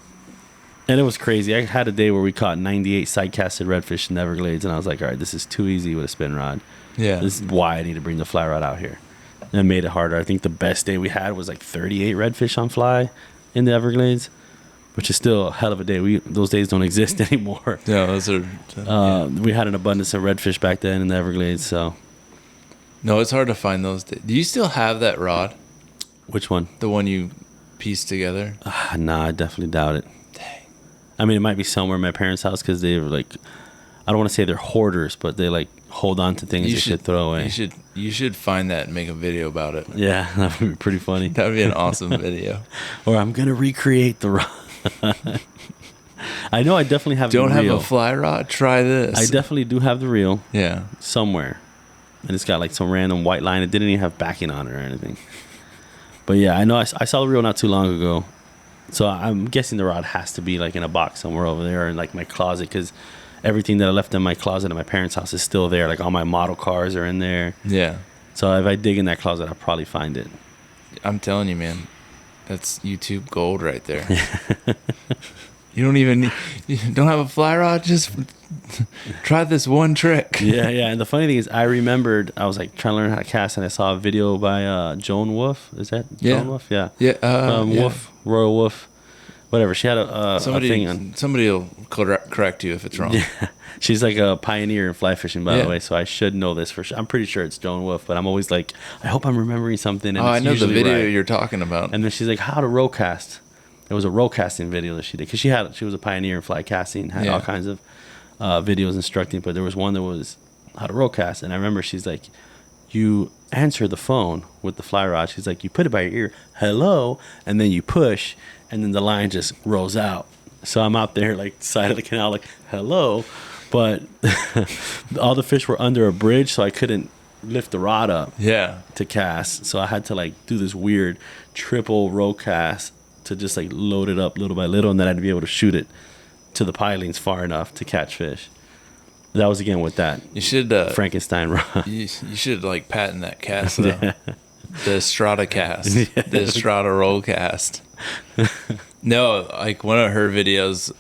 and it was crazy. I had a day where we caught 98 side-casted redfish in the Everglades, and I was like, all right, this is too easy with a spin rod. Yeah. This is why I need to bring the fly rod out here. And it made it harder. I think the best day we had was like 38 redfish on fly in the Everglades, which is still a hell of a day. Those days don't exist anymore. Yeah, those are... We had an abundance of redfish back then in the Everglades, so... No, it's hard to find those days. Do you still have that rod? Which one? The one you pieced together? Nah, I definitely doubt it. Dang. I mean, it might be somewhere in my parents' house, because they were like... I don't want to say they're hoarders, but they like hold on to things they should throw away. You should find that and make a video about it. Yeah, that would be pretty funny. That would be an awesome video. Or I'm going to recreate the rod. I know I definitely have the reel. Don't have a fly rod? Try this. I definitely do have the reel. Yeah. Somewhere. And it's got like some random white line. It didn't even have backing on it or anything. But yeah, I know I saw the reel not too long ago. So I'm guessing the rod has to be like in a box somewhere over there in like my closet, because everything that I left in my closet at my parents' house is still there. Like all my model cars are in there. Yeah. So if I dig in that closet, I'll probably find it. I'm telling you, man, that's YouTube gold right there. You don't even you don't have a fly rod. Just try this one trick. Yeah. And the funny thing is, I remembered I was like trying to learn how to cast, and I saw a video by Joan Wolf. Is that Joan Wolf? Yeah. Yeah. Wolf, Royal Wolf, whatever. She had a thing on. Somebody will correct you if it's wrong. Yeah. She's like a pioneer in fly fishing, by the way, so I should know this for sure. I'm pretty sure it's Joan Wolf, but I'm always like, I hope I'm remembering something. And I know the video right. you're talking about. And then she's like, how to roll cast. It was a roll casting video that she did, because she was a pioneer in fly casting, had all kinds of videos instructing, but there was one that was how to roll cast. And I remember she's like, you answer the phone with the fly rod. She's like, you put it by your ear, hello, and then you push, and then the line just rolls out. So I'm out there like side of the canal like, hello, but all the fish were under a bridge, so I couldn't lift the rod up to cast. So I had to like do this weird triple roll cast to just like load it up little by little, and then I'd be able to shoot it to the pilings far enough to catch fish. That was again with that you should Frankenstein rod. You should like patent that cast though. The Estrada cast. The Estrada roll cast. No, like one of her videos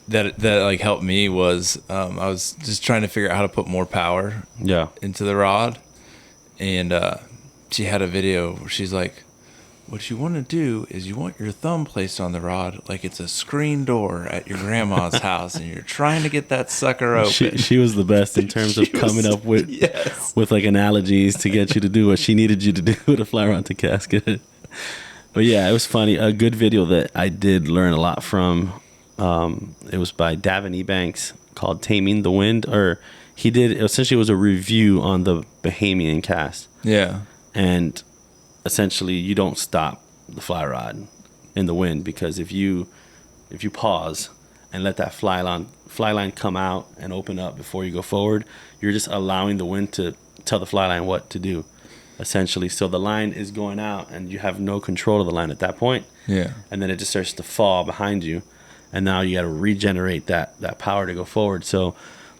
that like helped me was I was just trying to figure out how to put more power into the rod, and she had a video where she's like, what you want to do is you want your thumb placed on the rod like it's a screen door at your grandma's house, and you're trying to get that sucker open. She was the best in terms of coming up with like analogies to get you to do what she needed you to do with a fly rod to cast it. But yeah, it was funny. A good video that I did learn a lot from, it was by Davin Ebanks, called Taming the Wind, or essentially it was a review on the Bahamian cast. Yeah. And essentially you don't stop the fly rod in the wind, because if you pause and let that fly line come out and open up before you go forward, you're just allowing the wind to tell the fly line what to do, essentially. So the line is going out and you have no control of the line at that point. Yeah. And then it just starts to fall behind you, and now you got to regenerate that power to go forward. So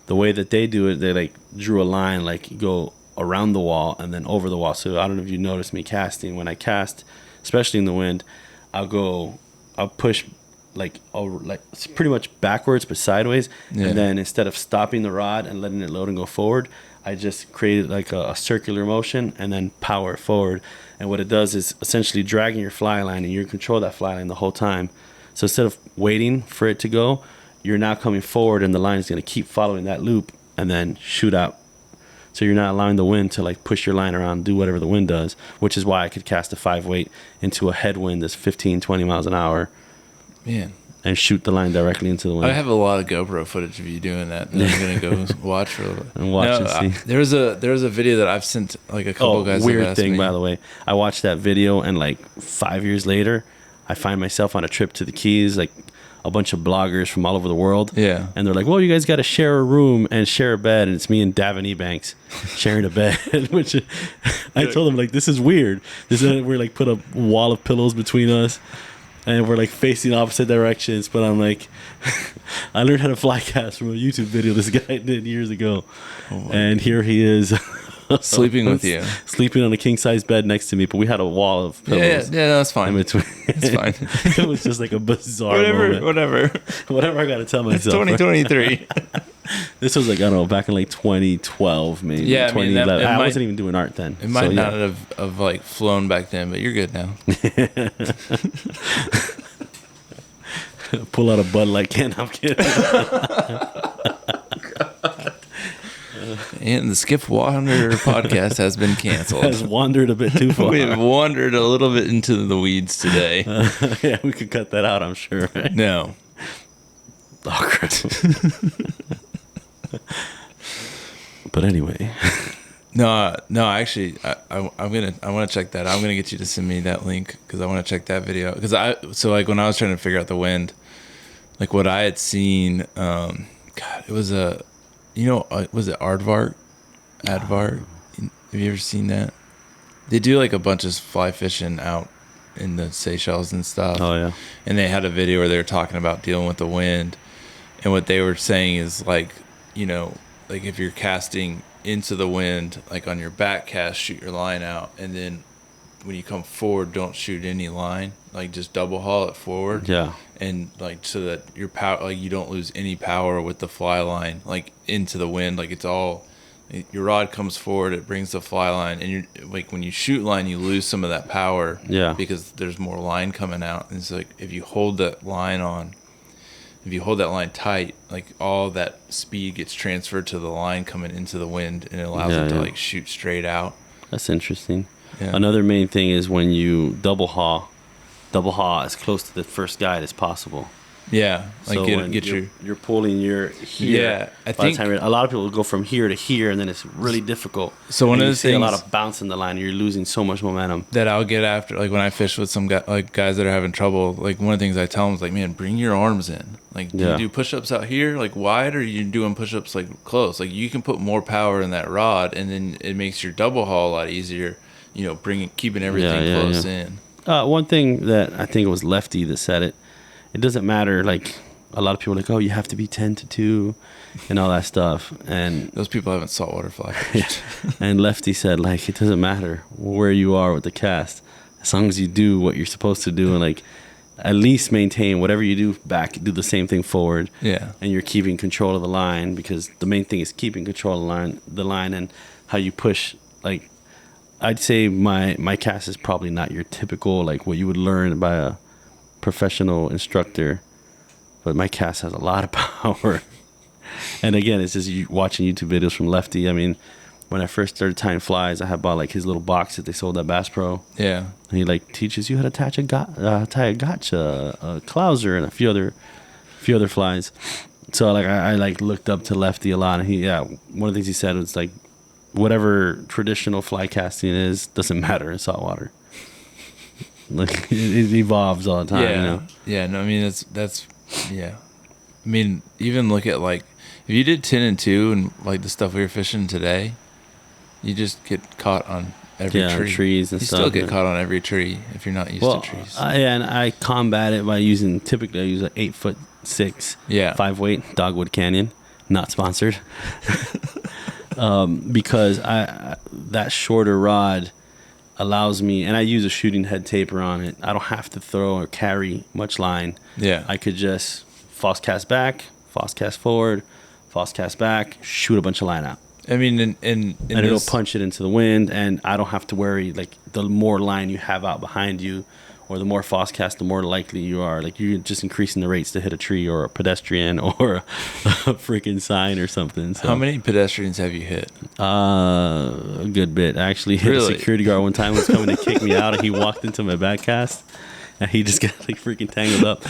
the way that they do it, they like drew a line, like you go around the wall and then over the wall. So I don't know if you noticed me casting. When I cast, especially in the wind, I'll push like it's pretty much backwards but sideways. Yeah. And then instead of stopping the rod and letting it load and go forward, I just created like a circular motion and then power it forward. And what it does is essentially dragging your fly line, and you control that fly line the whole time. So instead of waiting for it to go, you're now coming forward, and the line is going to keep following that loop and then shoot out. So you're not allowing the wind to like push your line around, do whatever the wind does, which is why I could cast a 5-weight into a headwind that's 15, 20 miles an hour. Man. And shoot the line directly into the wind. I have a lot of GoPro footage of you doing that. And I'm going to go watch for a little bit. And watch and see. There was a video that I've sent like a couple guys. Weird thing, by the way. I watched that video, and like 5 years later, I find myself on a trip to the Keys, like a bunch of bloggers from all over the world. Yeah. And they're like, well, you guys got to share a room and share a bed. And it's me and Davin Ebanks sharing a bed, which I told them, like, this is weird. We're like put a wall of pillows between us, and we're like facing opposite directions. But I'm like, I learned how to fly cast from a YouTube video this guy did years ago. And here he is. Sleeping with you. Sleeping on a king-size bed next to me, but we had a wall of pillows. Yeah, no, that's fine. In between. It's fine. It was just like a bizarre moment. Whatever I got to tell myself. It's 2023. This was like, I don't know, back in like 2012, maybe. Yeah, 2011. I wasn't even doing art then. It might not have like flown back then, but you're good now. Pull out a Bud Light can. I'm kidding. And the Skiff Wander podcast has been canceled. Has wandered a bit too far. We've wandered a little bit into the weeds today. Yeah, we could cut that out, I'm sure. Right? No. Oh, crap. But anyway. No. Actually, I want to check that. I'm gonna get you to send me that link, because I want to check that video. Because like when I was trying to figure out the wind, like what I had seen, it was a. Was it Aardvark? Have you ever seen that? They do like a bunch of fly fishing out in the Seychelles and stuff. Oh yeah. And they had a video where they were talking about dealing with the wind, and what they were saying is like, you know, like if you're casting into the wind, like on your back cast, shoot your line out, and then when you come forward, don't shoot any line, like just double haul it forward. Yeah. And like so that your power, like you don't lose any power with the fly line, like into the wind. Like it's all, your rod comes forward, it brings the fly line, and you like when you shoot line, you lose some of that power. Yeah. Because there's more line coming out, and it's like if you hold that line on, if you hold that line tight, like all that speed gets transferred to the line coming into the wind, and it allows it to like shoot straight out. That's interesting. Yeah. Another main thing is when you double haul as close to the first guide as possible. Yeah, like So when get you're pulling your here. Yeah, I by the think time a lot of people go from here to here, and then it's really difficult. So one and of you the see a lot things of bounce in the line. You're losing so much momentum. that I'll get after, like when I fish with some guys that are having trouble, like one of the things I tell them is like, man, bring your arms in. Like, do you do push-ups out here, like wide, or are you doing push-ups like close? Like you can put more power in that rod, and then it makes your double haul a lot easier. You know, keeping everything close in. One thing that I think it was Lefty that said it. It doesn't matter. Like a lot of people are like, oh, you have to be 10-2, and all that stuff. And those people haven't saltwater fly fished. And Lefty said, like, it doesn't matter where you are with the cast, as long as you do what you're supposed to do, and like at least maintain whatever you do back, do the same thing forward. Yeah. And you're keeping control of the line, because the main thing is keeping control of the line and how you push. Like, I'd say my cast is probably not your typical, like what you would learn by a professional instructor, but my cast has a lot of power. And again, it's just watching YouTube videos from Lefty. I mean, when I first started tying flies, I had bought like his little box that they sold at Bass Pro. Yeah. And he like teaches you how to tie a gotcha, a clouser, and a few other flies. So like I like looked up to Lefty a lot, and one of the things he said was like, whatever traditional fly casting is doesn't matter in saltwater. Like it evolves all the time. Yeah. You know? Yeah. No, I mean that's yeah. I mean, even look at like if you did 10-2 and like the stuff we were fishing today, you just get caught on every tree. Trees and you stuff. You still get caught on every tree if you're not used to trees. And I combat it by typically I use an 8'6" 5-weight Dogwood Canyon, not sponsored. Because that shorter rod allows me, and I use a shooting head taper on it. I don't have to throw or carry much line. Yeah. I could just false cast back, false cast forward, false cast back, shoot a bunch of line out. I mean, and it'll punch it into the wind, and I don't have to worry. Like, the more line you have out behind you, or the more false cast, the more likely you are. Like, you're just increasing the rates to hit a tree or a pedestrian or a freaking sign or something. So, how many pedestrians have you hit? A good bit. I actually hit a security guard one time who was coming to kick me out, and he walked into my back cast, and he just got like freaking tangled up,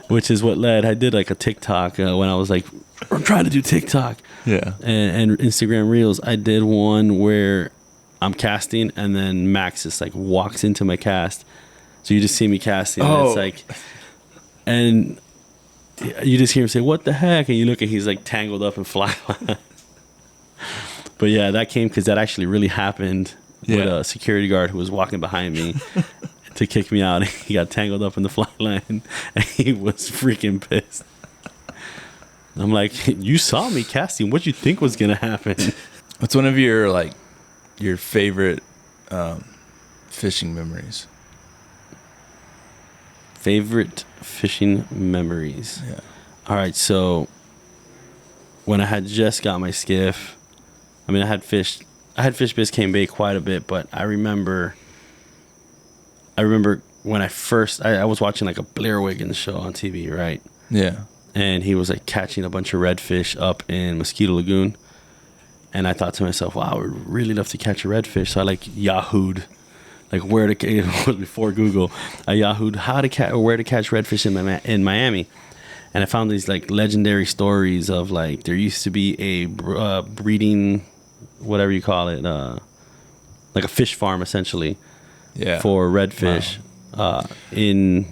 which is what led. I did like a TikTok when I was like, I'm trying to do TikTok. Yeah. And Instagram Reels. I did one where I'm casting, and then Max just like walks into my cast. So you just see me casting, and it's like, and you just hear him say, "What the heck?" And you look, and he's like tangled up in fly line. But yeah, that came because that actually really happened with a security guard who was walking behind me to kick me out. He got tangled up in the fly line, and he was freaking pissed. I'm like, you saw me casting. What you think was gonna happen? What's one of your favorite fishing memories? Favorite fishing memories. Yeah. All right, so when I had just got my skiff, I mean, I had fished Biscayne Bay quite a bit, but I remember when I was watching like a Blair Wiggins show on TV, right? Yeah. And he was like catching a bunch of redfish up in Mosquito Lagoon. And I thought to myself, wow, I would really love to catch a redfish. So I like Yahoo'd, like it was before Google. I Yahoo'd where to catch redfish in Miami. And I found these like legendary stories of like, there used to be a breeding, whatever you call it, like a fish farm essentially, for redfish. Wow. In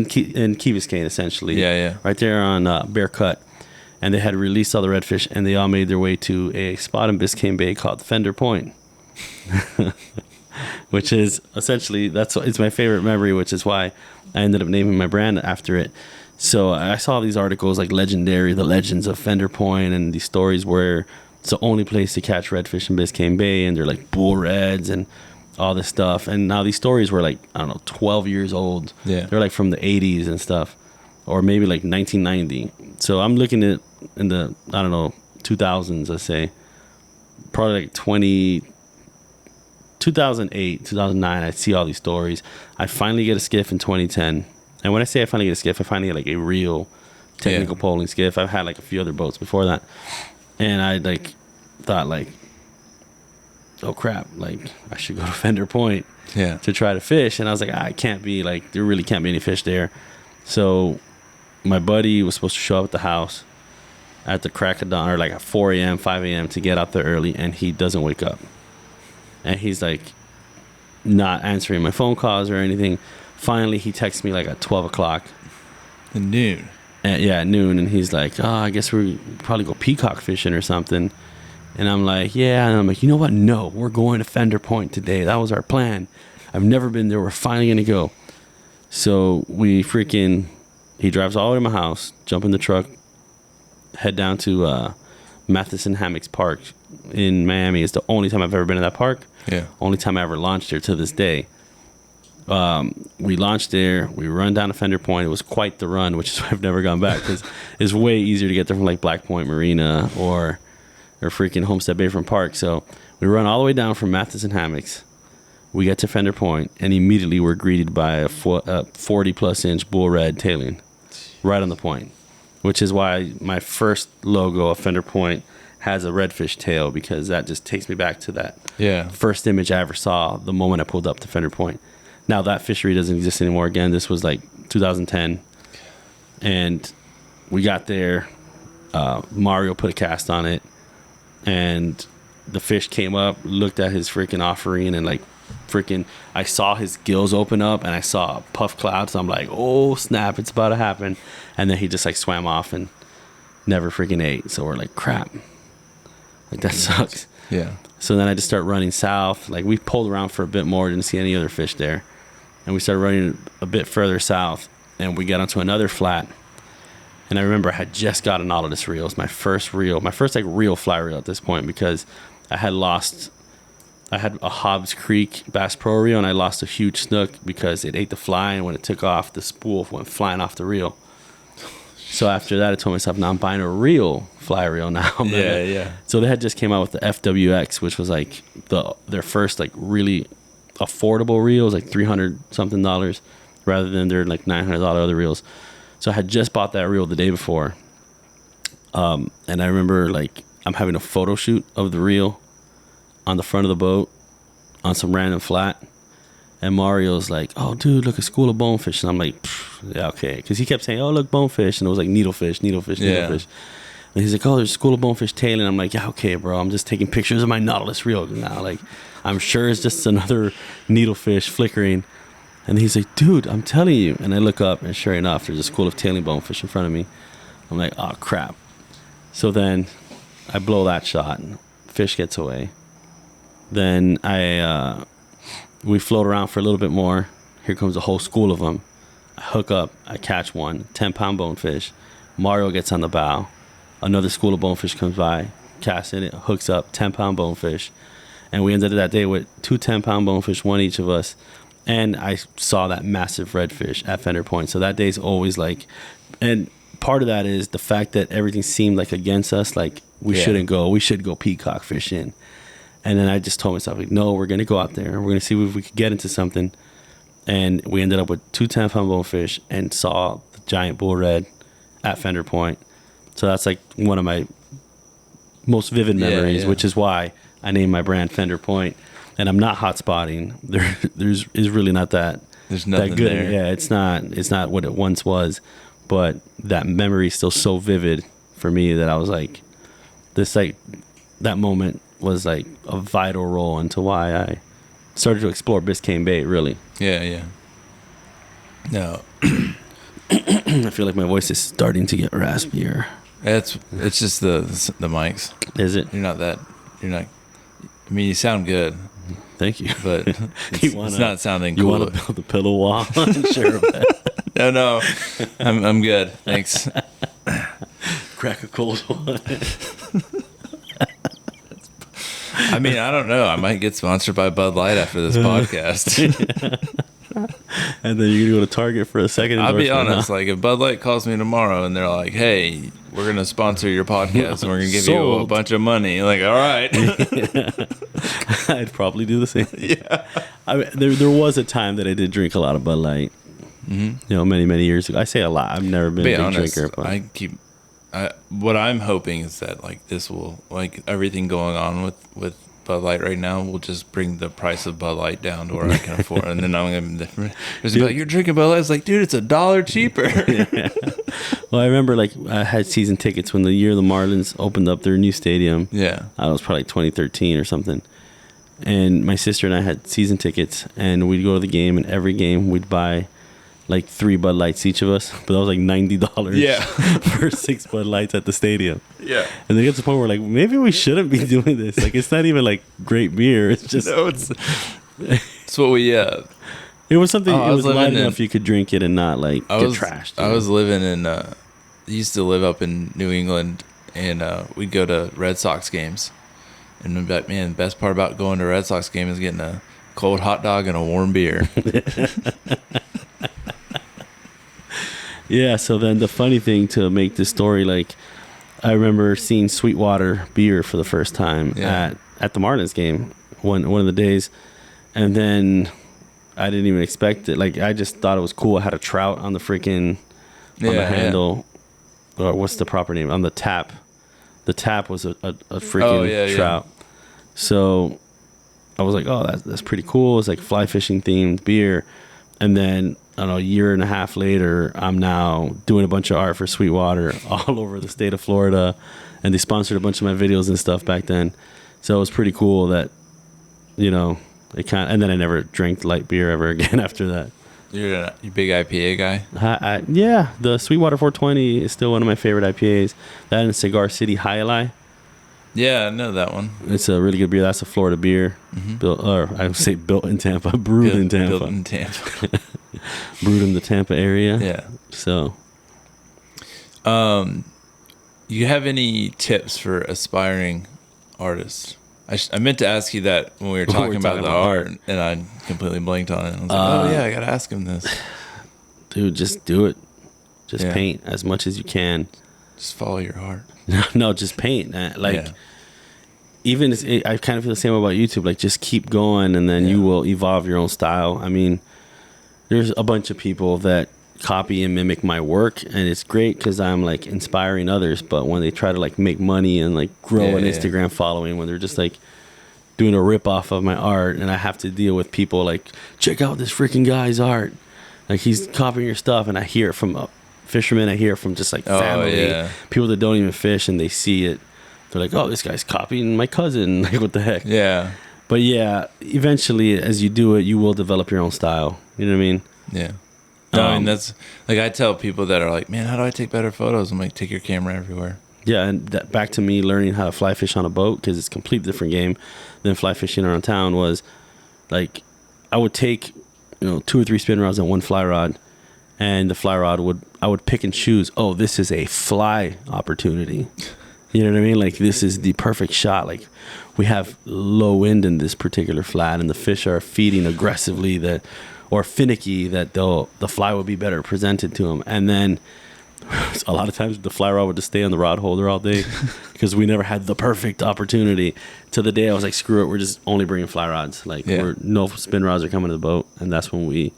Key Biscayne, essentially. Yeah. Right there on Bear Cut. And they had released all the redfish, and they all made their way to a spot in Biscayne Bay called Fender Point, which is essentially it's my favorite memory, which is why I ended up naming my brand after it. So I saw these articles like Legendary, the legends of Fender Point, and these stories where it's the only place to catch redfish in Biscayne Bay, and they're like bull reds and all this stuff. And now these stories were like, I don't know, 12 years old. Yeah. They're like from the 80s and stuff, or maybe like 1990. So I'm looking at in the, I don't know, 2000s, let's say, probably like 2008, 2009, I see all these stories. I finally get a skiff in 2010. And when I say I finally get a skiff, I finally get like a real technical poling skiff. I've had like a few other boats before that. And I like thought like, oh crap, like I should go to Fender Point to try to fish. And I was like, I can't be like, there really can't be any fish there. So my buddy was supposed to show up at the house at the crack of dawn, or like at 4 a.m., 5 a.m. to get out there early, and he doesn't wake up. And he's like not answering my phone calls or anything. Finally, he texts me like at 12 o'clock. At noon. At noon. And he's like, oh, I guess we probably go peacock fishing or something. And I'm like, yeah. And I'm like, you know what? No, we're going to Fender Point today. That was our plan. I've never been there. We're finally going to go. So he drives all the way to my house, jump in the truck, head down to Matheson Hammocks Park in Miami. It's the only time I've ever been to that park. Yeah. Only time I ever launched there to this day. We launched there. We run down to Fender Point. It was quite the run, which is why I've never gone back, because it's way easier to get there from like Black Point Marina or freaking Homestead Bayfront Park. So we run all the way down from Matheson Hammocks. We get to Fender Point, and immediately we're greeted by a 40-plus inch bull red tailing right on the point, which is why my first logo of Fender Point has a redfish tail, because that just takes me back to that first image I ever saw the moment I pulled up to Fender Point. Now that fishery doesn't exist anymore. Again, this was like 2010, and we got there. Mario put a cast on it, and the fish came up, looked at his freaking offering, and like I saw his gills open up, and I saw a puff cloud. So I'm like, oh snap, it's about to happen. And then he just like swam off and never freaking ate. So we're like, crap, like that sucks. Yeah. So then I just start running south. Like we pulled around for a bit more, didn't see any other fish there. And we started running a bit further south, and we got onto another flat. And I remember I had just got a Nautilus reel. It was my first reel, my first like real fly reel at this point, because I had a Hobbs Creek Bass Pro reel, and I lost a huge snook because it ate the fly, and when it took off, the spool went flying off the reel. So after that, I told myself, now I'm buying a real fly reel now. So they had just came out with the FWX, which was like their first like really affordable reel. It was like $300 something rather than their like $900 other reels. So I had just bought that reel the day before. And I remember like I'm having a photo shoot of the reel on the front of the boat on some random flat. And Mario's like, oh, dude, look, a school of bonefish. And I'm like, yeah, okay. Because he kept saying, oh, look, bonefish. And it was like needlefish. And he's like, oh, there's a school of bonefish tailing. I'm like, yeah, okay, bro. I'm just taking pictures of my Nautilus reel now. Like, I'm sure it's just another needlefish flickering. And he's like, dude, I'm telling you. And I look up, and sure enough, there's a school of tailing bonefish in front of me. I'm like, oh, crap. So then I blow that shot, and fish gets away. Then we float around for a little bit more. Here comes a whole school of them. I hook up, I catch one, 10-pound bonefish. Mario gets on the bow. Another school of bonefish comes by, casts in it, hooks up, 10-pound bonefish. And we ended that day with 2 10-pound bonefish, one each of us. And I saw that massive redfish at Fender Point. So that day's always like, and part of that is the fact that everything seemed like against us, like we shouldn't go. We should go peacock fishing. And then I just told myself, like, no, we're going to go out there. We're going to see if we could get into something. And we ended up with 2 10-pound bonefish and saw the giant bull red at Fender Point. So that's like one of my most vivid memories, which is why I named my brand Fender Point. And I'm not hot spotting. There's really not that. There's nothing that good. there. Yeah, it's not what it once was. But that memory is still so vivid for me that I was like, that moment was like a vital role into why I started to explore Biscayne Bay, really. Yeah. No. I feel like my voice is starting to get raspier. It's just the mics. Is it? You're not. I mean, you sound good. Thank you. But it's not sounding you cool. You want to build a pillow wall and share a bed? No. I'm good. Thanks. Crack a cold one. I mean, I don't know. I might get sponsored by Bud Light after this podcast. And then you're going to go to Target for a second I'll be endorsement, honest. Like, if Bud Light calls me tomorrow and they're like, hey, we're going to sponsor your podcast and we're going to give you a bunch of money. Like, all right. I'd probably do the same. Yeah. I mean, there was a time that I did drink a lot of Bud Light. Mm-hmm. You know, many years ago. I say a lot. I've never been a big drinker. But what I'm hoping is that, like, this will, like, everything going on with Bud Light right now will just bring the price of Bud Light down to where I can afford it. And then I'm going to be like, you're drinking Bud Light? It's like, dude, it's $1 cheaper. Yeah. Well, I remember, like, I had season tickets when the year the Marlins opened up their new stadium. Yeah. I was probably like 2013 or something. And my sister and I had season tickets, and we'd go to the game, and every game we'd buy like 3 Bud Lights each of us, but that was like $90 for 6 Bud Lights at the stadium. Yeah. And they get to the point where, like, maybe we shouldn't be doing this. Like, it's not even like great beer. It's just it's what we it was something. It was light enough you could drink it and not like get trashed. I was living in used to live up in New England, and we'd go to Red Sox games, and we'd be like, man, the best part about going to a Red Sox game is getting a cold hot dog and a warm beer. Yeah, so then the funny thing to make this story, like, I remember seeing Sweetwater beer for the first time at the Marlins game one of the days, and then I didn't even expect it. Like, I just thought it was cool. I had a Trout on the freaking on the handle, or what's the proper name? On the tap. The tap was a freaking Trout. Yeah. So I was like, oh, that's pretty cool. It's like fly fishing themed beer, and then, I don't know, a year and a half later, I'm now doing a bunch of art for Sweetwater all over the state of Florida, and they sponsored a bunch of my videos and stuff back then. So it was pretty cool that, you know, and then I never drank light beer ever again after that. You're a big IPA guy? Yeah, the Sweetwater 420 is still one of my favorite IPAs. That and Cigar City Highlight. Yeah, I know that one. It's a really good beer. That's a Florida beer. Mm-hmm. I would say built in Tampa, brewed in Tampa. Built in Tampa. Brewed in the Tampa area. Yeah. So. You have any tips for aspiring artists? I meant to ask you that when we were talking about the art, and I completely blanked on it. I was like, oh, yeah, I got to ask him this. Dude, just do it. Just paint as much as you can. Just follow your heart. No, just paint. Even I kind of feel the same about YouTube. Like, just keep going, and then you will evolve your own style. I mean, there's a bunch of people that copy and mimic my work, and it's great because I'm like inspiring others. But when they try to like make money and like grow an Instagram following, when they're just like doing a rip off of my art, and I have to deal with people like, check out this freaking guy's art, like he's copying your stuff, and I hear it from fishermen, I hear it from just like family, people that don't even fish, and they see it, they're like, oh, this guy's copying my cousin, like what the heck. But eventually as you do it, you will develop your own style, you know what I mean? No, I mean, that's like, I tell people that are like, man, how do I take better photos? I'm like, take your camera everywhere. And that back to me learning how to fly fish on a boat, because it's a completely different game than fly fishing around town, was like, I would take 2 or 3 spin rods and 1 fly rod, and the fly rod I would pick and choose, oh, this is a fly opportunity. You know what I mean? Like, this is the perfect shot. Like, we have low wind in this particular flat, and the fish are feeding aggressively or finicky, that the fly would be better presented to them. And then a lot of times the fly rod would just stay on the rod holder all day because we never had the perfect opportunity. To the day I was like, screw it, we're just only bringing fly rods. Like, no spin rods are coming to the boat. And that's when we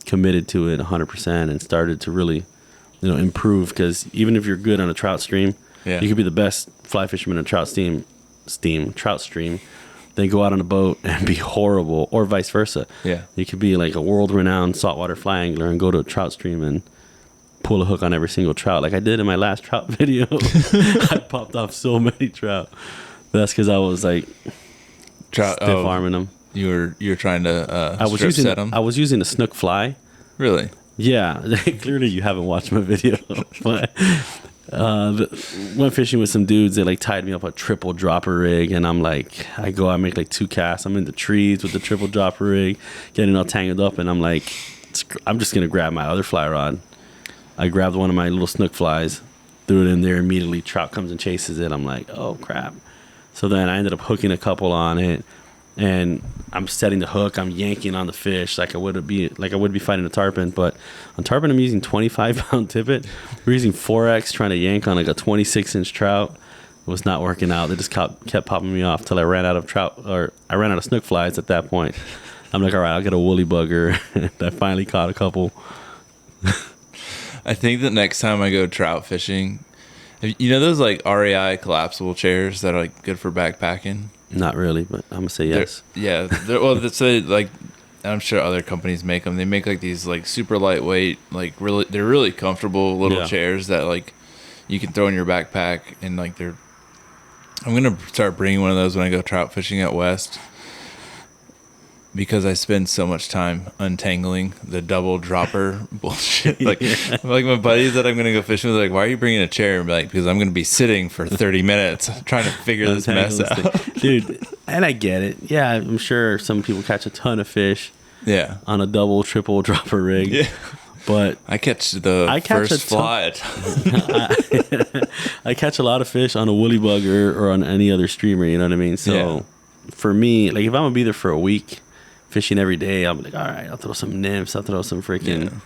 committed to it 100% and started to really, improve. Because even if you're good on a trout stream, you could be the best fly fisherman in a trout stream, then go out on a boat and be horrible, or vice versa. You could be like a world-renowned saltwater fly angler and go to a trout stream and pull a hook on every single trout, like I did in my last trout video. I popped off so many trout. That's because I was like stiff arming them. You were trying to set them? I was using a snook fly. Really? Yeah. Clearly you haven't watched my video, but Went fishing with some dudes. They like tied me up a triple dropper rig, and I'm like, I make like 2 casts. I'm in the trees with the triple dropper rig, getting all tangled up, and I'm like, I'm just gonna grab my other fly rod. I grabbed one of my little snook flies, threw it in there. Immediately, trout comes and chases it. I'm like, oh crap! So then I ended up hooking a couple on it, and I'm setting the hook. I'm yanking on the fish like I would be fighting a tarpon. But on tarpon, I'm using 25-pound tippet. We're using 4X trying to yank on like a 26-inch trout. It was not working out. They just kept popping me off till I ran out of trout, or I ran out of snook flies at that point. I'm like, all right, I'll get a woolly bugger. I finally caught a couple. I think that next time I go trout fishing, you know those like REI collapsible chairs that are like good for backpacking? Not really, but I'm gonna say yes. Well, that's like, I'm sure other companies make them. They make like these like super lightweight, like they're really comfortable little chairs that like you can throw in your backpack, and like I'm gonna start bringing one of those when I go trout fishing out west, because I spend so much time untangling the double dropper bullshit. Like my buddies that I'm going to go fishing with, like, why are you bringing a chair? And be like, because I'm going to be sitting for 30 minutes trying to figure this mess out. Dude, and I get it. Yeah, I'm sure some people catch a ton of fish on a double, triple dropper rig. Yeah. But I catch first fly. I catch a lot of fish on a woolly bugger or on any other streamer, you know what I mean? So for me, like if I'm going to be there for a week, fishing every day, I'm like, all right, I'll throw some nymphs, I'll throw some freaking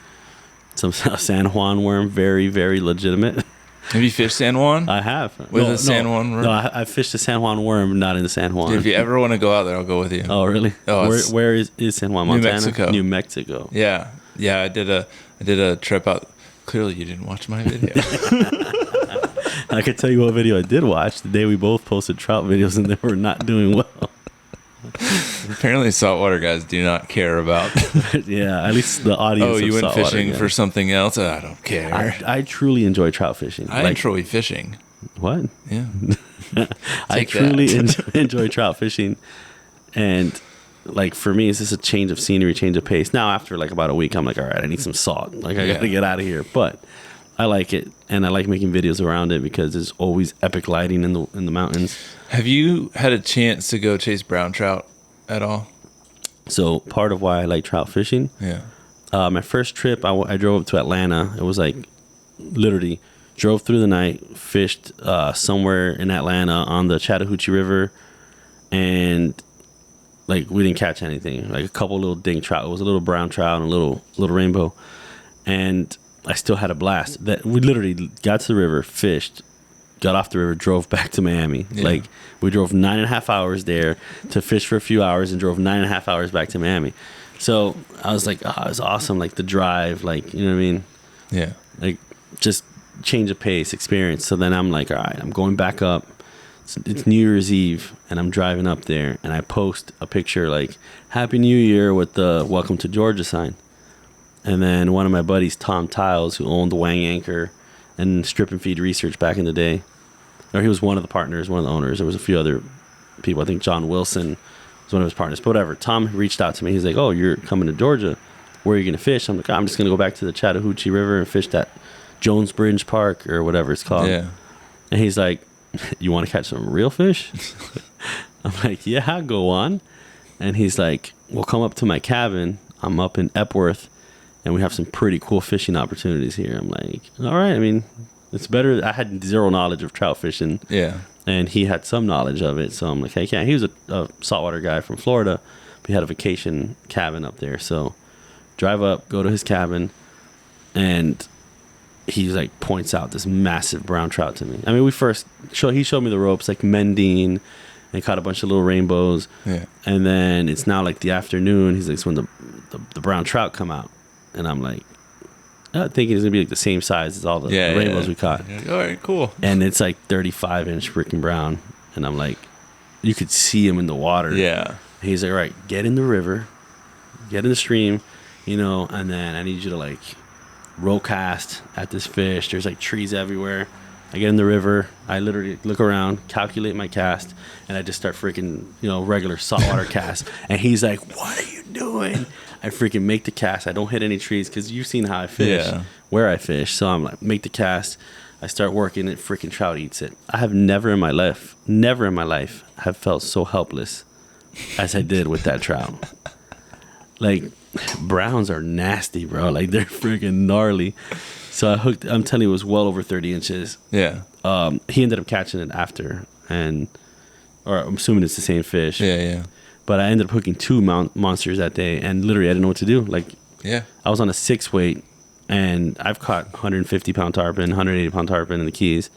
some San Juan worm, very, very legitimate. Have you fished San Juan? I have. With a San Juan worm? No, I fished a San Juan worm, not in the San Juan. Dude, if you ever want to go out there, I'll go with you. Oh, really? Oh, where is San Juan, Montana? New Mexico. New Mexico. Yeah. I did a trip out. Clearly, you didn't watch my video. I could tell you what video I did watch. The day we both posted trout videos, and they were not doing well. Apparently, saltwater guys do not care about. Yeah, at least the audience. Oh, you went fishing for for something else? I don't care. I truly enjoy trout fishing. I enjoy fishing. What? Yeah. I truly enjoy trout fishing, and like for me, it's just a change of scenery, change of pace. Now, after like about a week, I'm like, all right, I need some salt. Like I got to get out of here. But I like it, and I like making videos around it because there's always epic lighting in the mountains. Have you had a chance to go chase brown trout at all? So part of why I like trout fishing. Yeah. My first trip, I drove up to Atlanta. It was like literally drove through the night, fished somewhere in Atlanta on the Chattahoochee River, and like we didn't catch anything. Like a couple little dink trout. It was a little brown trout and a little rainbow, and I still had a blast. That we literally got to the river, fished, got off the river, drove back to Miami. Yeah. Like we drove 9.5 hours there to fish for a few hours and drove 9.5 hours back to Miami. So I was like, oh, it was awesome. Like the drive, like, you know what I mean? Yeah. Like just change of pace, experience. So then I'm like, all right, I'm going back up. It's New Year's Eve and I'm driving up there and I post a picture like Happy New Year with the Welcome to Georgia sign. And then one of my buddies, Tom Tiles, who owned the Wang Anchor and Strip and Feed Research back in the day, or he was one of the partners, one of the owners. There was a few other people. I think John Wilson was one of his partners. But whatever. Tom reached out to me. He's like, oh, you're coming to Georgia. Where are you going to fish? I'm like, I'm just going to go back to the Chattahoochee River and fish that Jones Bridge Park or whatever it's called. Yeah. And he's like, you want to catch some real fish? I'm like, yeah, go on. And he's like, well, come up to my cabin. I'm up in Epworth, and we have some pretty cool fishing opportunities here. I'm like, all right. I mean, it's better. I had zero knowledge of trout fishing. Yeah. And he had some knowledge of it. So I'm like, hey, he was a saltwater guy from Florida. We had a vacation cabin up there. So drive up, go to his cabin, and he like points out this massive brown trout to me. I mean, he showed me the ropes, like mending, and caught a bunch of little rainbows. Yeah. And then it's now like the afternoon. He's like, it's when the brown trout come out. And I'm like, thinking it's going to be like the same size as all the rainbows we caught. Like, all right, cool. And it's like 35-inch freaking brown. And I'm like, you could see him in the water. Yeah. And he's like, all right, get in the river, get in the stream, and then I need you to like roll cast at this fish. There's like trees everywhere. I get in the river. I literally look around, calculate my cast, and I just start freaking, regular saltwater cast. And he's like, what are you doing? I freaking make the cast. I don't hit any trees because you've seen how I fish, where I fish. So I'm like, make the cast. I start working it, freaking trout eats it. I have never in my life have felt so helpless as I did with that trout. Like, browns are nasty, bro. Like, they're freaking gnarly. So I hooked, I'm telling you, it was well over 30 inches. Yeah. He ended up catching it after, or I'm assuming it's the same fish. Yeah. But I ended up hooking 2 monsters that day, and literally I didn't know what to do. Like, Yeah. I was on a 6 weight, and I've caught 150 pound tarpon, 180 pound tarpon in the Keys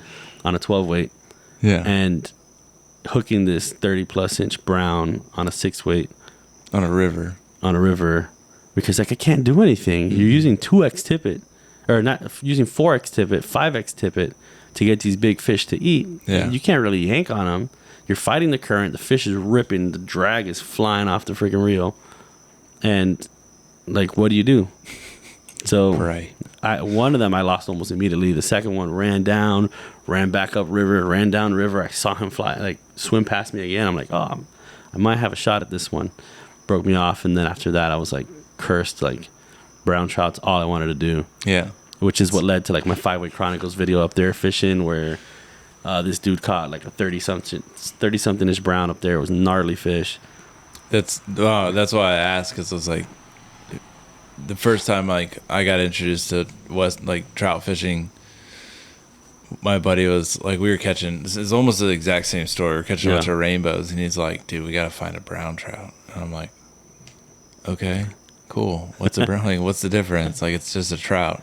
on a 12 weight. Yeah. And hooking this 30 plus inch brown on a 6 weight On a river. Because like I can't do anything. You're using 2x tippet, or not using 4x tippet, 5x tippet to get these big fish to eat. Yeah. You can't really yank on them. You're fighting the current. The fish is ripping. The drag is flying off the freaking reel. And like, what do you do? So Right. One of them I lost almost immediately. The second one ran down, ran back up river, ran down river. I saw him fly, like swim past me again. I'm like, oh, I might have a shot at this one. Broke me off. And then after that, I was like cursed. Like, brown trout's all I wanted to do. Yeah. Which is what led to like my 5-Weight Chronicles video up there fishing, where this dude caught like a 30-something inch brown up there. It was gnarly fish. That's why I asked, because it was like the first time like I got introduced to trout fishing. My buddy was like, we were catching. This is almost the exact same story. We're catching a bunch of rainbows, and he's like, "Dude, we gotta find a brown trout." And I'm like, "Okay, cool. What's a brown? Like, what's the difference? Like, it's just a trout."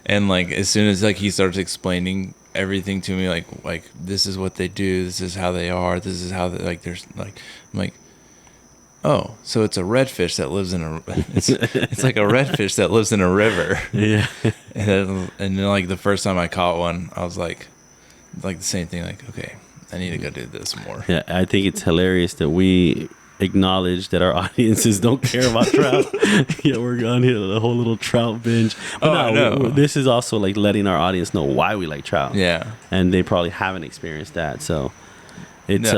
And like as soon as like he starts explaining everything to me, like this is what they do, this is how they are, this is how they, like there's like I'm like, oh, so it's a redfish that lives in a it's like a redfish that lives in a river. Yeah. And then like the first time I caught one, I was like the same thing, like, okay, I need to go do this more. Yeah, I think it's hilarious that we acknowledge that our audiences don't care about trout. Yeah, we're on here the whole little trout binge. But no, this is also like letting our audience know why we like trout. Yeah. And they probably haven't experienced that. So it's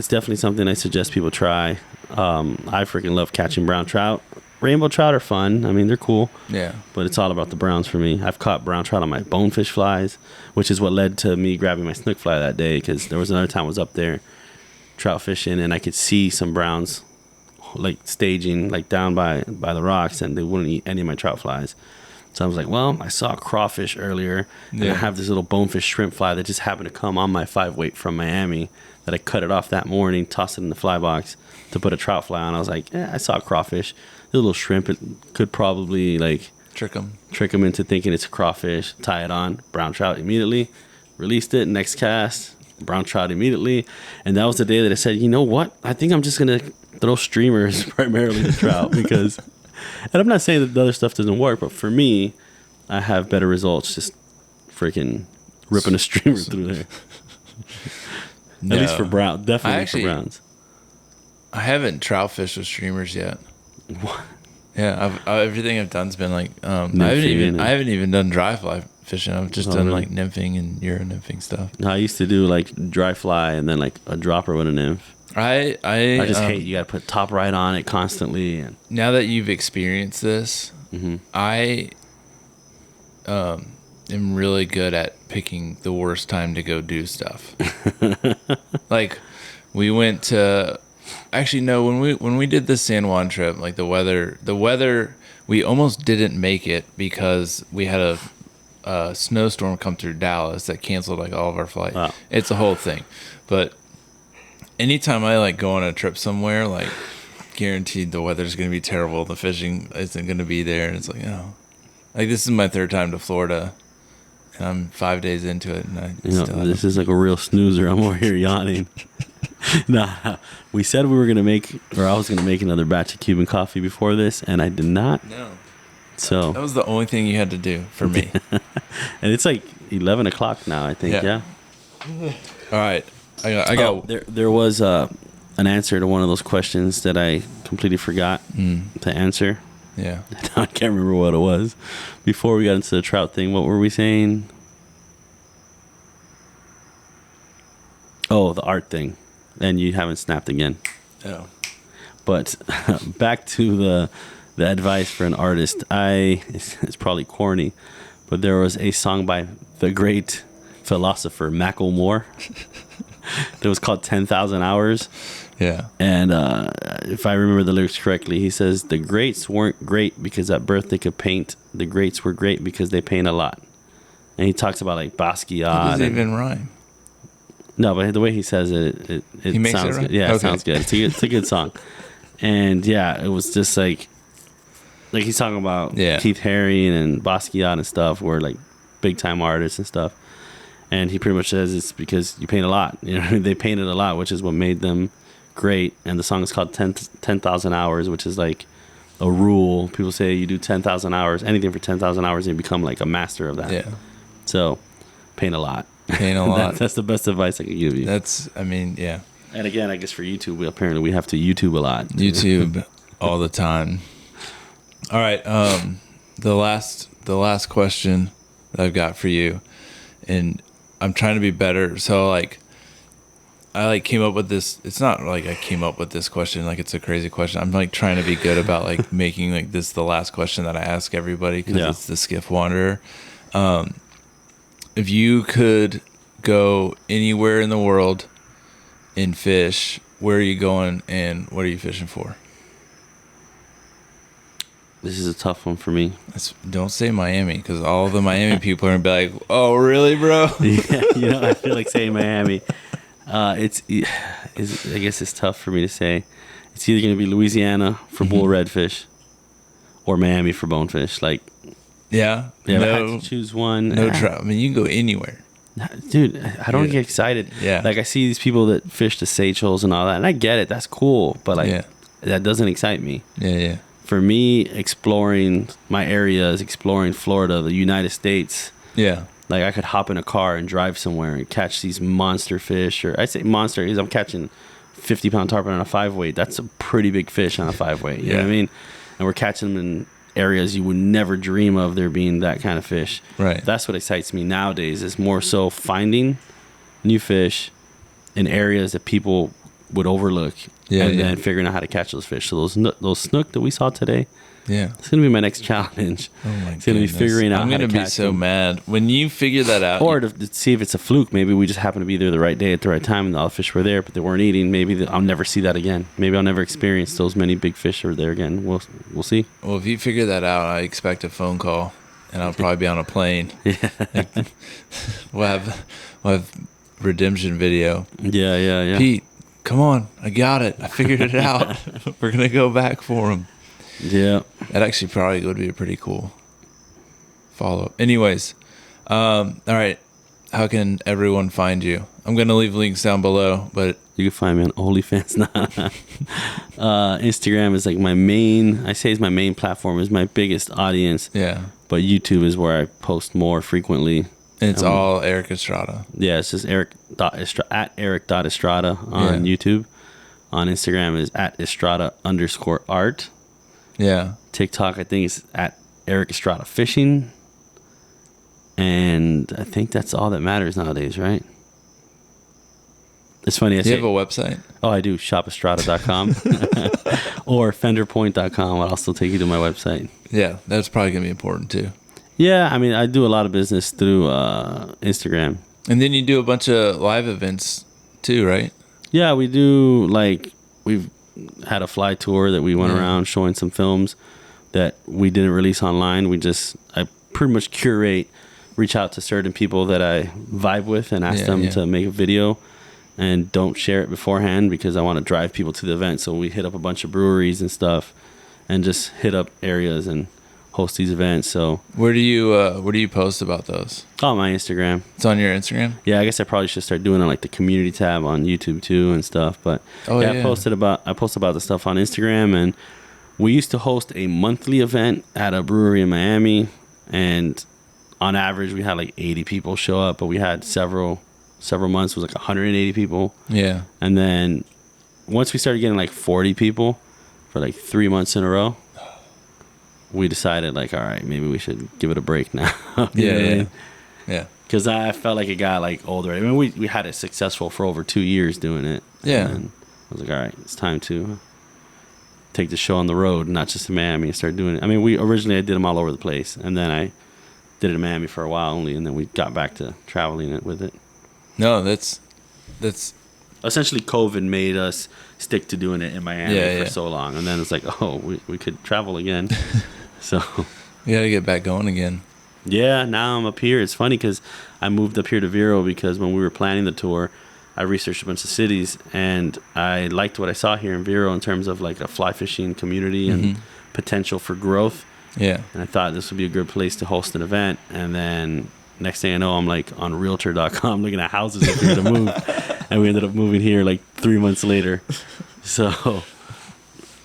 definitely something I suggest people try. I freaking love catching brown trout. Rainbow trout are fun. I mean, they're cool. Yeah. But it's all about the browns for me. I've caught brown trout on my bonefish flies, which is what led to me grabbing my snook fly that day, because there was another time I was up there trout fishing, and I could see some browns like staging like down by the rocks, and they wouldn't eat any of my trout flies. So I was like, well, I saw a crawfish earlier, and I have this little bonefish shrimp fly that just happened to come on my 5-weight from Miami, that I cut it off that morning, tossed it in the fly box to put a trout fly on. I was like, I saw a crawfish, the little shrimp. It could probably like Trick them into thinking it's a crawfish. Tie it on, brown trout immediately. Released it, next cast, brown trout immediately. And that was the day that I said, you know what? I think I'm just gonna throw streamers primarily to trout, because, and I'm not saying that the other stuff doesn't work, but for me, I have better results just freaking ripping a streamer through there. No. At least for brown, definitely for browns. I haven't trout fished with streamers yet. What? Yeah, everything I've done's been like I haven't even done dry fly fishing. I've just done like nymphing and Euro nymphing stuff. No, I used to do like dry fly and then like a dropper with a nymph. I just hate you got to put top right on it constantly. And now that you've experienced this, I am really good at picking the worst time to go do stuff. Like we went to, actually no, when we did the San Juan trip, like the weather, we almost didn't make it because we had a snowstorm come through Dallas that canceled like all of our flights. Wow. It's a whole thing. But anytime I like go on a trip somewhere, like guaranteed the weather's going to be terrible, the fishing isn't going to be there, and it's like, oh, like this is my third time to Florida, and I'm 5 days into it, and this is like a real snoozer. I'm over here yawning. Nah, we said we were going to make, or I was going to make another batch of Cuban coffee before this, and I did not. No. So that was the only thing you had to do for me. And it's like 11 o'clock now, I think. Yeah. All right. I got. There was an answer to one of those questions that I completely forgot to answer. Yeah. I can't remember what it was. Before we got into the trout thing, what were we saying? Oh, the art thing. And you haven't snapped again. Oh. But back to the advice for an artist. It's probably corny, but there was a song by the great philosopher Macklemore. It was called 10,000 Hours. Yeah. And if I remember the lyrics correctly, he says, the greats weren't great because at birth they could paint. The greats were great because they paint a lot. And he talks about like Basquiat. It doesn't even rhyme. No, but the way he says it he makes sounds it right? good. Yeah, okay. It sounds good. It's a good song. And yeah, it was just like he's talking about Keith Haring and Basquiat and stuff, were like big time artists and stuff. And he pretty much says it's because you paint a lot. You know, they painted a lot, which is what made them great. And the song is called 10,000 Hours, which is like a rule. People say you do 10,000 hours, anything for 10,000 hours, and you become like a master of that. Yeah. So paint a lot. Paint a lot. That's the best advice I could give you. Yeah. And again, I guess for YouTube, we have to YouTube a lot. YouTube all the time. All right. The last question that I've got for you, and I'm trying to be better. So like, I like came up with this. It's not like I came up with this question, like it's a crazy question. I'm like trying to be good about like making like this the last question that I ask everybody, because it's the Skiff Wanderer. If you could go anywhere in the world and fish, where are you going and what are you fishing for? This is a tough one for me. Don't say Miami, because all the Miami people are gonna be like, "Oh, really, bro?" Yeah, I feel like saying Miami. I guess it's tough for me to say. It's either going to be Louisiana for bull redfish or Miami for bonefish. Like, yeah, I had to choose one. No trout. I mean, you can go anywhere. Dude, I don't get excited. Yeah. Like, I see these people that fish the sage holes and all that, and I get it. That's cool. But, like, that doesn't excite me. Yeah. For me, exploring my areas, exploring Florida, the United States. Yeah. Like, I could hop in a car and drive somewhere and catch these monster fish. Or I say monster because I'm catching 50-pound tarpon on a 5-weight. That's a pretty big fish on a 5-weight. You know what I mean? And we're catching them in areas you would never dream of there being that kind of fish. Right. That's what excites me nowadays, is more so finding new fish in areas that people would overlook. And then figuring out how to catch those fish. So those snook that we saw today, it's going to be my next challenge. Oh my It's going to be figuring out how to catch them. I'm going to be so mad when you figure that out. Or to see if it's a fluke. Maybe we just happened to be there the right day at the right time and all the fish were there, but they weren't eating. Maybe I'll never see that again. Maybe I'll never experience those many big fish are there again. We'll see. Well, if you figure that out, I expect a phone call, and I'll probably be on a plane. We'll have redemption video. Yeah. Pete, come on, I got it. I figured it out. We're going to go back for him. Yeah. That actually probably would be a pretty cool follow-up. Anyways, all right. How can everyone find you? I'm going to leave links down below, but... You can find me on OnlyFans. Instagram is like my main... I say it's my main platform. It's my biggest audience. Yeah. But YouTube is where I post more frequently. And it's all Eric Estrada. Yeah, it's just at Eric.Estrada on YouTube. On Instagram is at Estrada_art. Yeah. TikTok, I think, is at Eric Estrada Fishing. And I think that's all that matters nowadays, right? It's funny. Do you have a website? Oh, I do. Shopestrada.com or fenderpoint.com. I'll still take you to my website. Yeah, that's probably going to be important too. Yeah, I mean, I do a lot of business through Instagram. And then you do a bunch of live events too, right? Yeah, we do. Like, we've had a fly tour that we went around showing some films that we didn't release online. I pretty much reach out to certain people that I vibe with and ask them to make a video, and don't share it beforehand because I want to drive people to the event. So we hit up a bunch of breweries and stuff and just hit up areas and host these events. So where do you post about those? On my Instagram. It's on your Instagram? Yeah, I guess I probably should start doing it on like the community tab on YouTube too and stuff. But I post about the stuff on Instagram. And we used to host a monthly event at a brewery in Miami, and on average we had like 80 people show up, but we had several months it was like 180 people. Yeah. And then once we started getting like 40 people for like 3 months in a row, we decided like, all right, maybe we should give it a break now. Yeah. Because I felt like it got like older. I mean, we had it successful for over 2 years doing it. Yeah. And I was like, all right, it's time to take the show on the road, not just in Miami, and start doing it. I mean, I did them all over the place, and then I did it in Miami for a while only, and then we got back to traveling it with it. No, that's essentially COVID made us stick to doing it in Miami for so long, and then it's like, oh, we could travel again. So we got to get back going again. Yeah, now I'm up here. It's funny because I moved up here to Vero because when we were planning the tour, I researched a bunch of cities, and I liked what I saw here in Vero in terms of like a fly fishing community and potential for growth. Yeah. And I thought this would be a good place to host an event. And then next thing I know, I'm like on realtor.com looking at houses up here to move. And we ended up moving here like 3 months later. So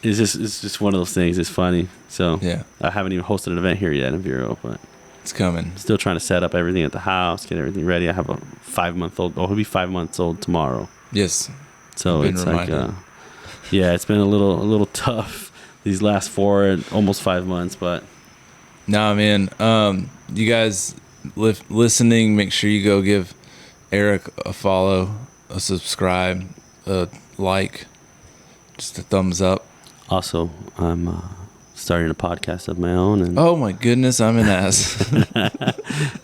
it's just one of those things. It's funny. So yeah. I haven't even hosted an event here yet in Vero, but it's coming. Still trying to set up everything at the house, get everything ready. I have a 5-month-old. Oh, he'll be 5 months old tomorrow. Yes. So it's reminded. Like, yeah, it's been a little tough these last 4, almost 5 months, but. Nah, man. You guys listening, make sure you go give Eric a follow, a subscribe, a like, just a thumbs up. Also, I'm starting a podcast of my own. And oh my goodness, I'm an ass.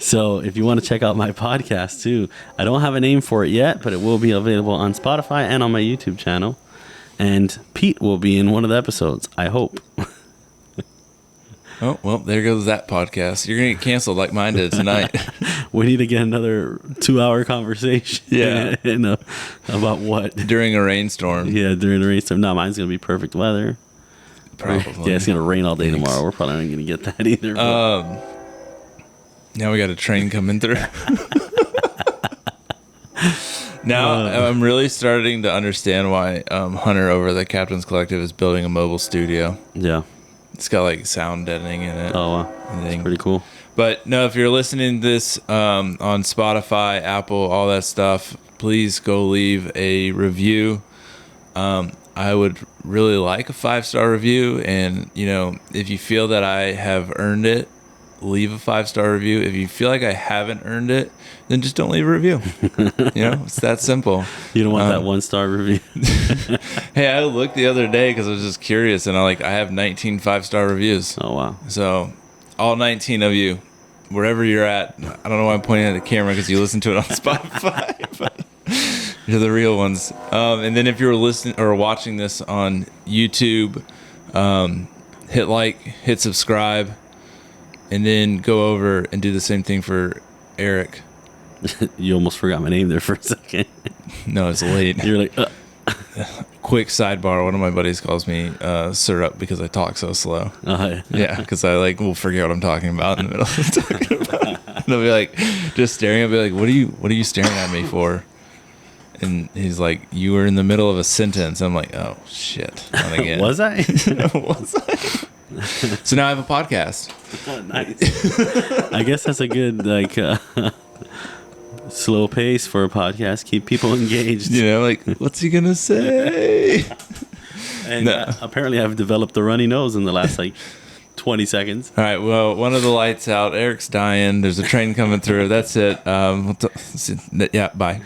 So if you want to check out my podcast too, I don't have a name for it yet, but it will be available on Spotify and on my YouTube channel. And Pete will be in one of the episodes, I hope. Oh, well, there goes that podcast. You're going to get canceled like mine did tonight. We need to get another 2-hour conversation. Yeah. About what? During a rainstorm. Yeah, during a rainstorm. No, mine's going to be perfect weather. Probably. Yeah, it's going to rain all day tomorrow. We're probably not going to get that either. Now we got a train coming through. Now I'm really starting to understand why Hunter over the Captain's Collective is building a mobile studio. Yeah. It's got like sound deadening in it. Oh, wow. That's pretty cool. But no, if you're listening to this on Spotify, Apple, all that stuff, please go leave a review. I would really like a 5-star review. And, if you feel that I have earned it, leave a 5-star review. If you feel like I haven't earned it, then just don't leave a review. It's that simple. You don't want that 1-star review. Hey, I looked the other day because I was just curious, and I have 19 5-star reviews. Oh, wow. So all 19 of you, wherever you're at, I don't know why I'm pointing at the camera because you listen to it on Spotify, but you're the real ones. And then if you're listening or watching this on YouTube, hit like, hit subscribe, and then go over and do the same thing for Eric. You almost forgot my name there for a second. No, it's late. You're like, Quick sidebar. One of my buddies calls me Syrup because I talk so slow. Yeah, because I will forget what I'm talking about in the middle of talking about. And they'll be like, just staring. I'll be like, what are you staring at me for? And he's like, you were in the middle of a sentence. I'm like, oh shit, not again. Was I? Was I? So now I have a podcast. Oh, nice. I guess that's a good slow pace for a podcast. Keep people engaged. What's he gonna say? And apparently, I've developed a runny nose in the last 20 seconds. All right. Well, one of the lights out. Eric's dying. There's a train coming through. That's it. Yeah. Bye.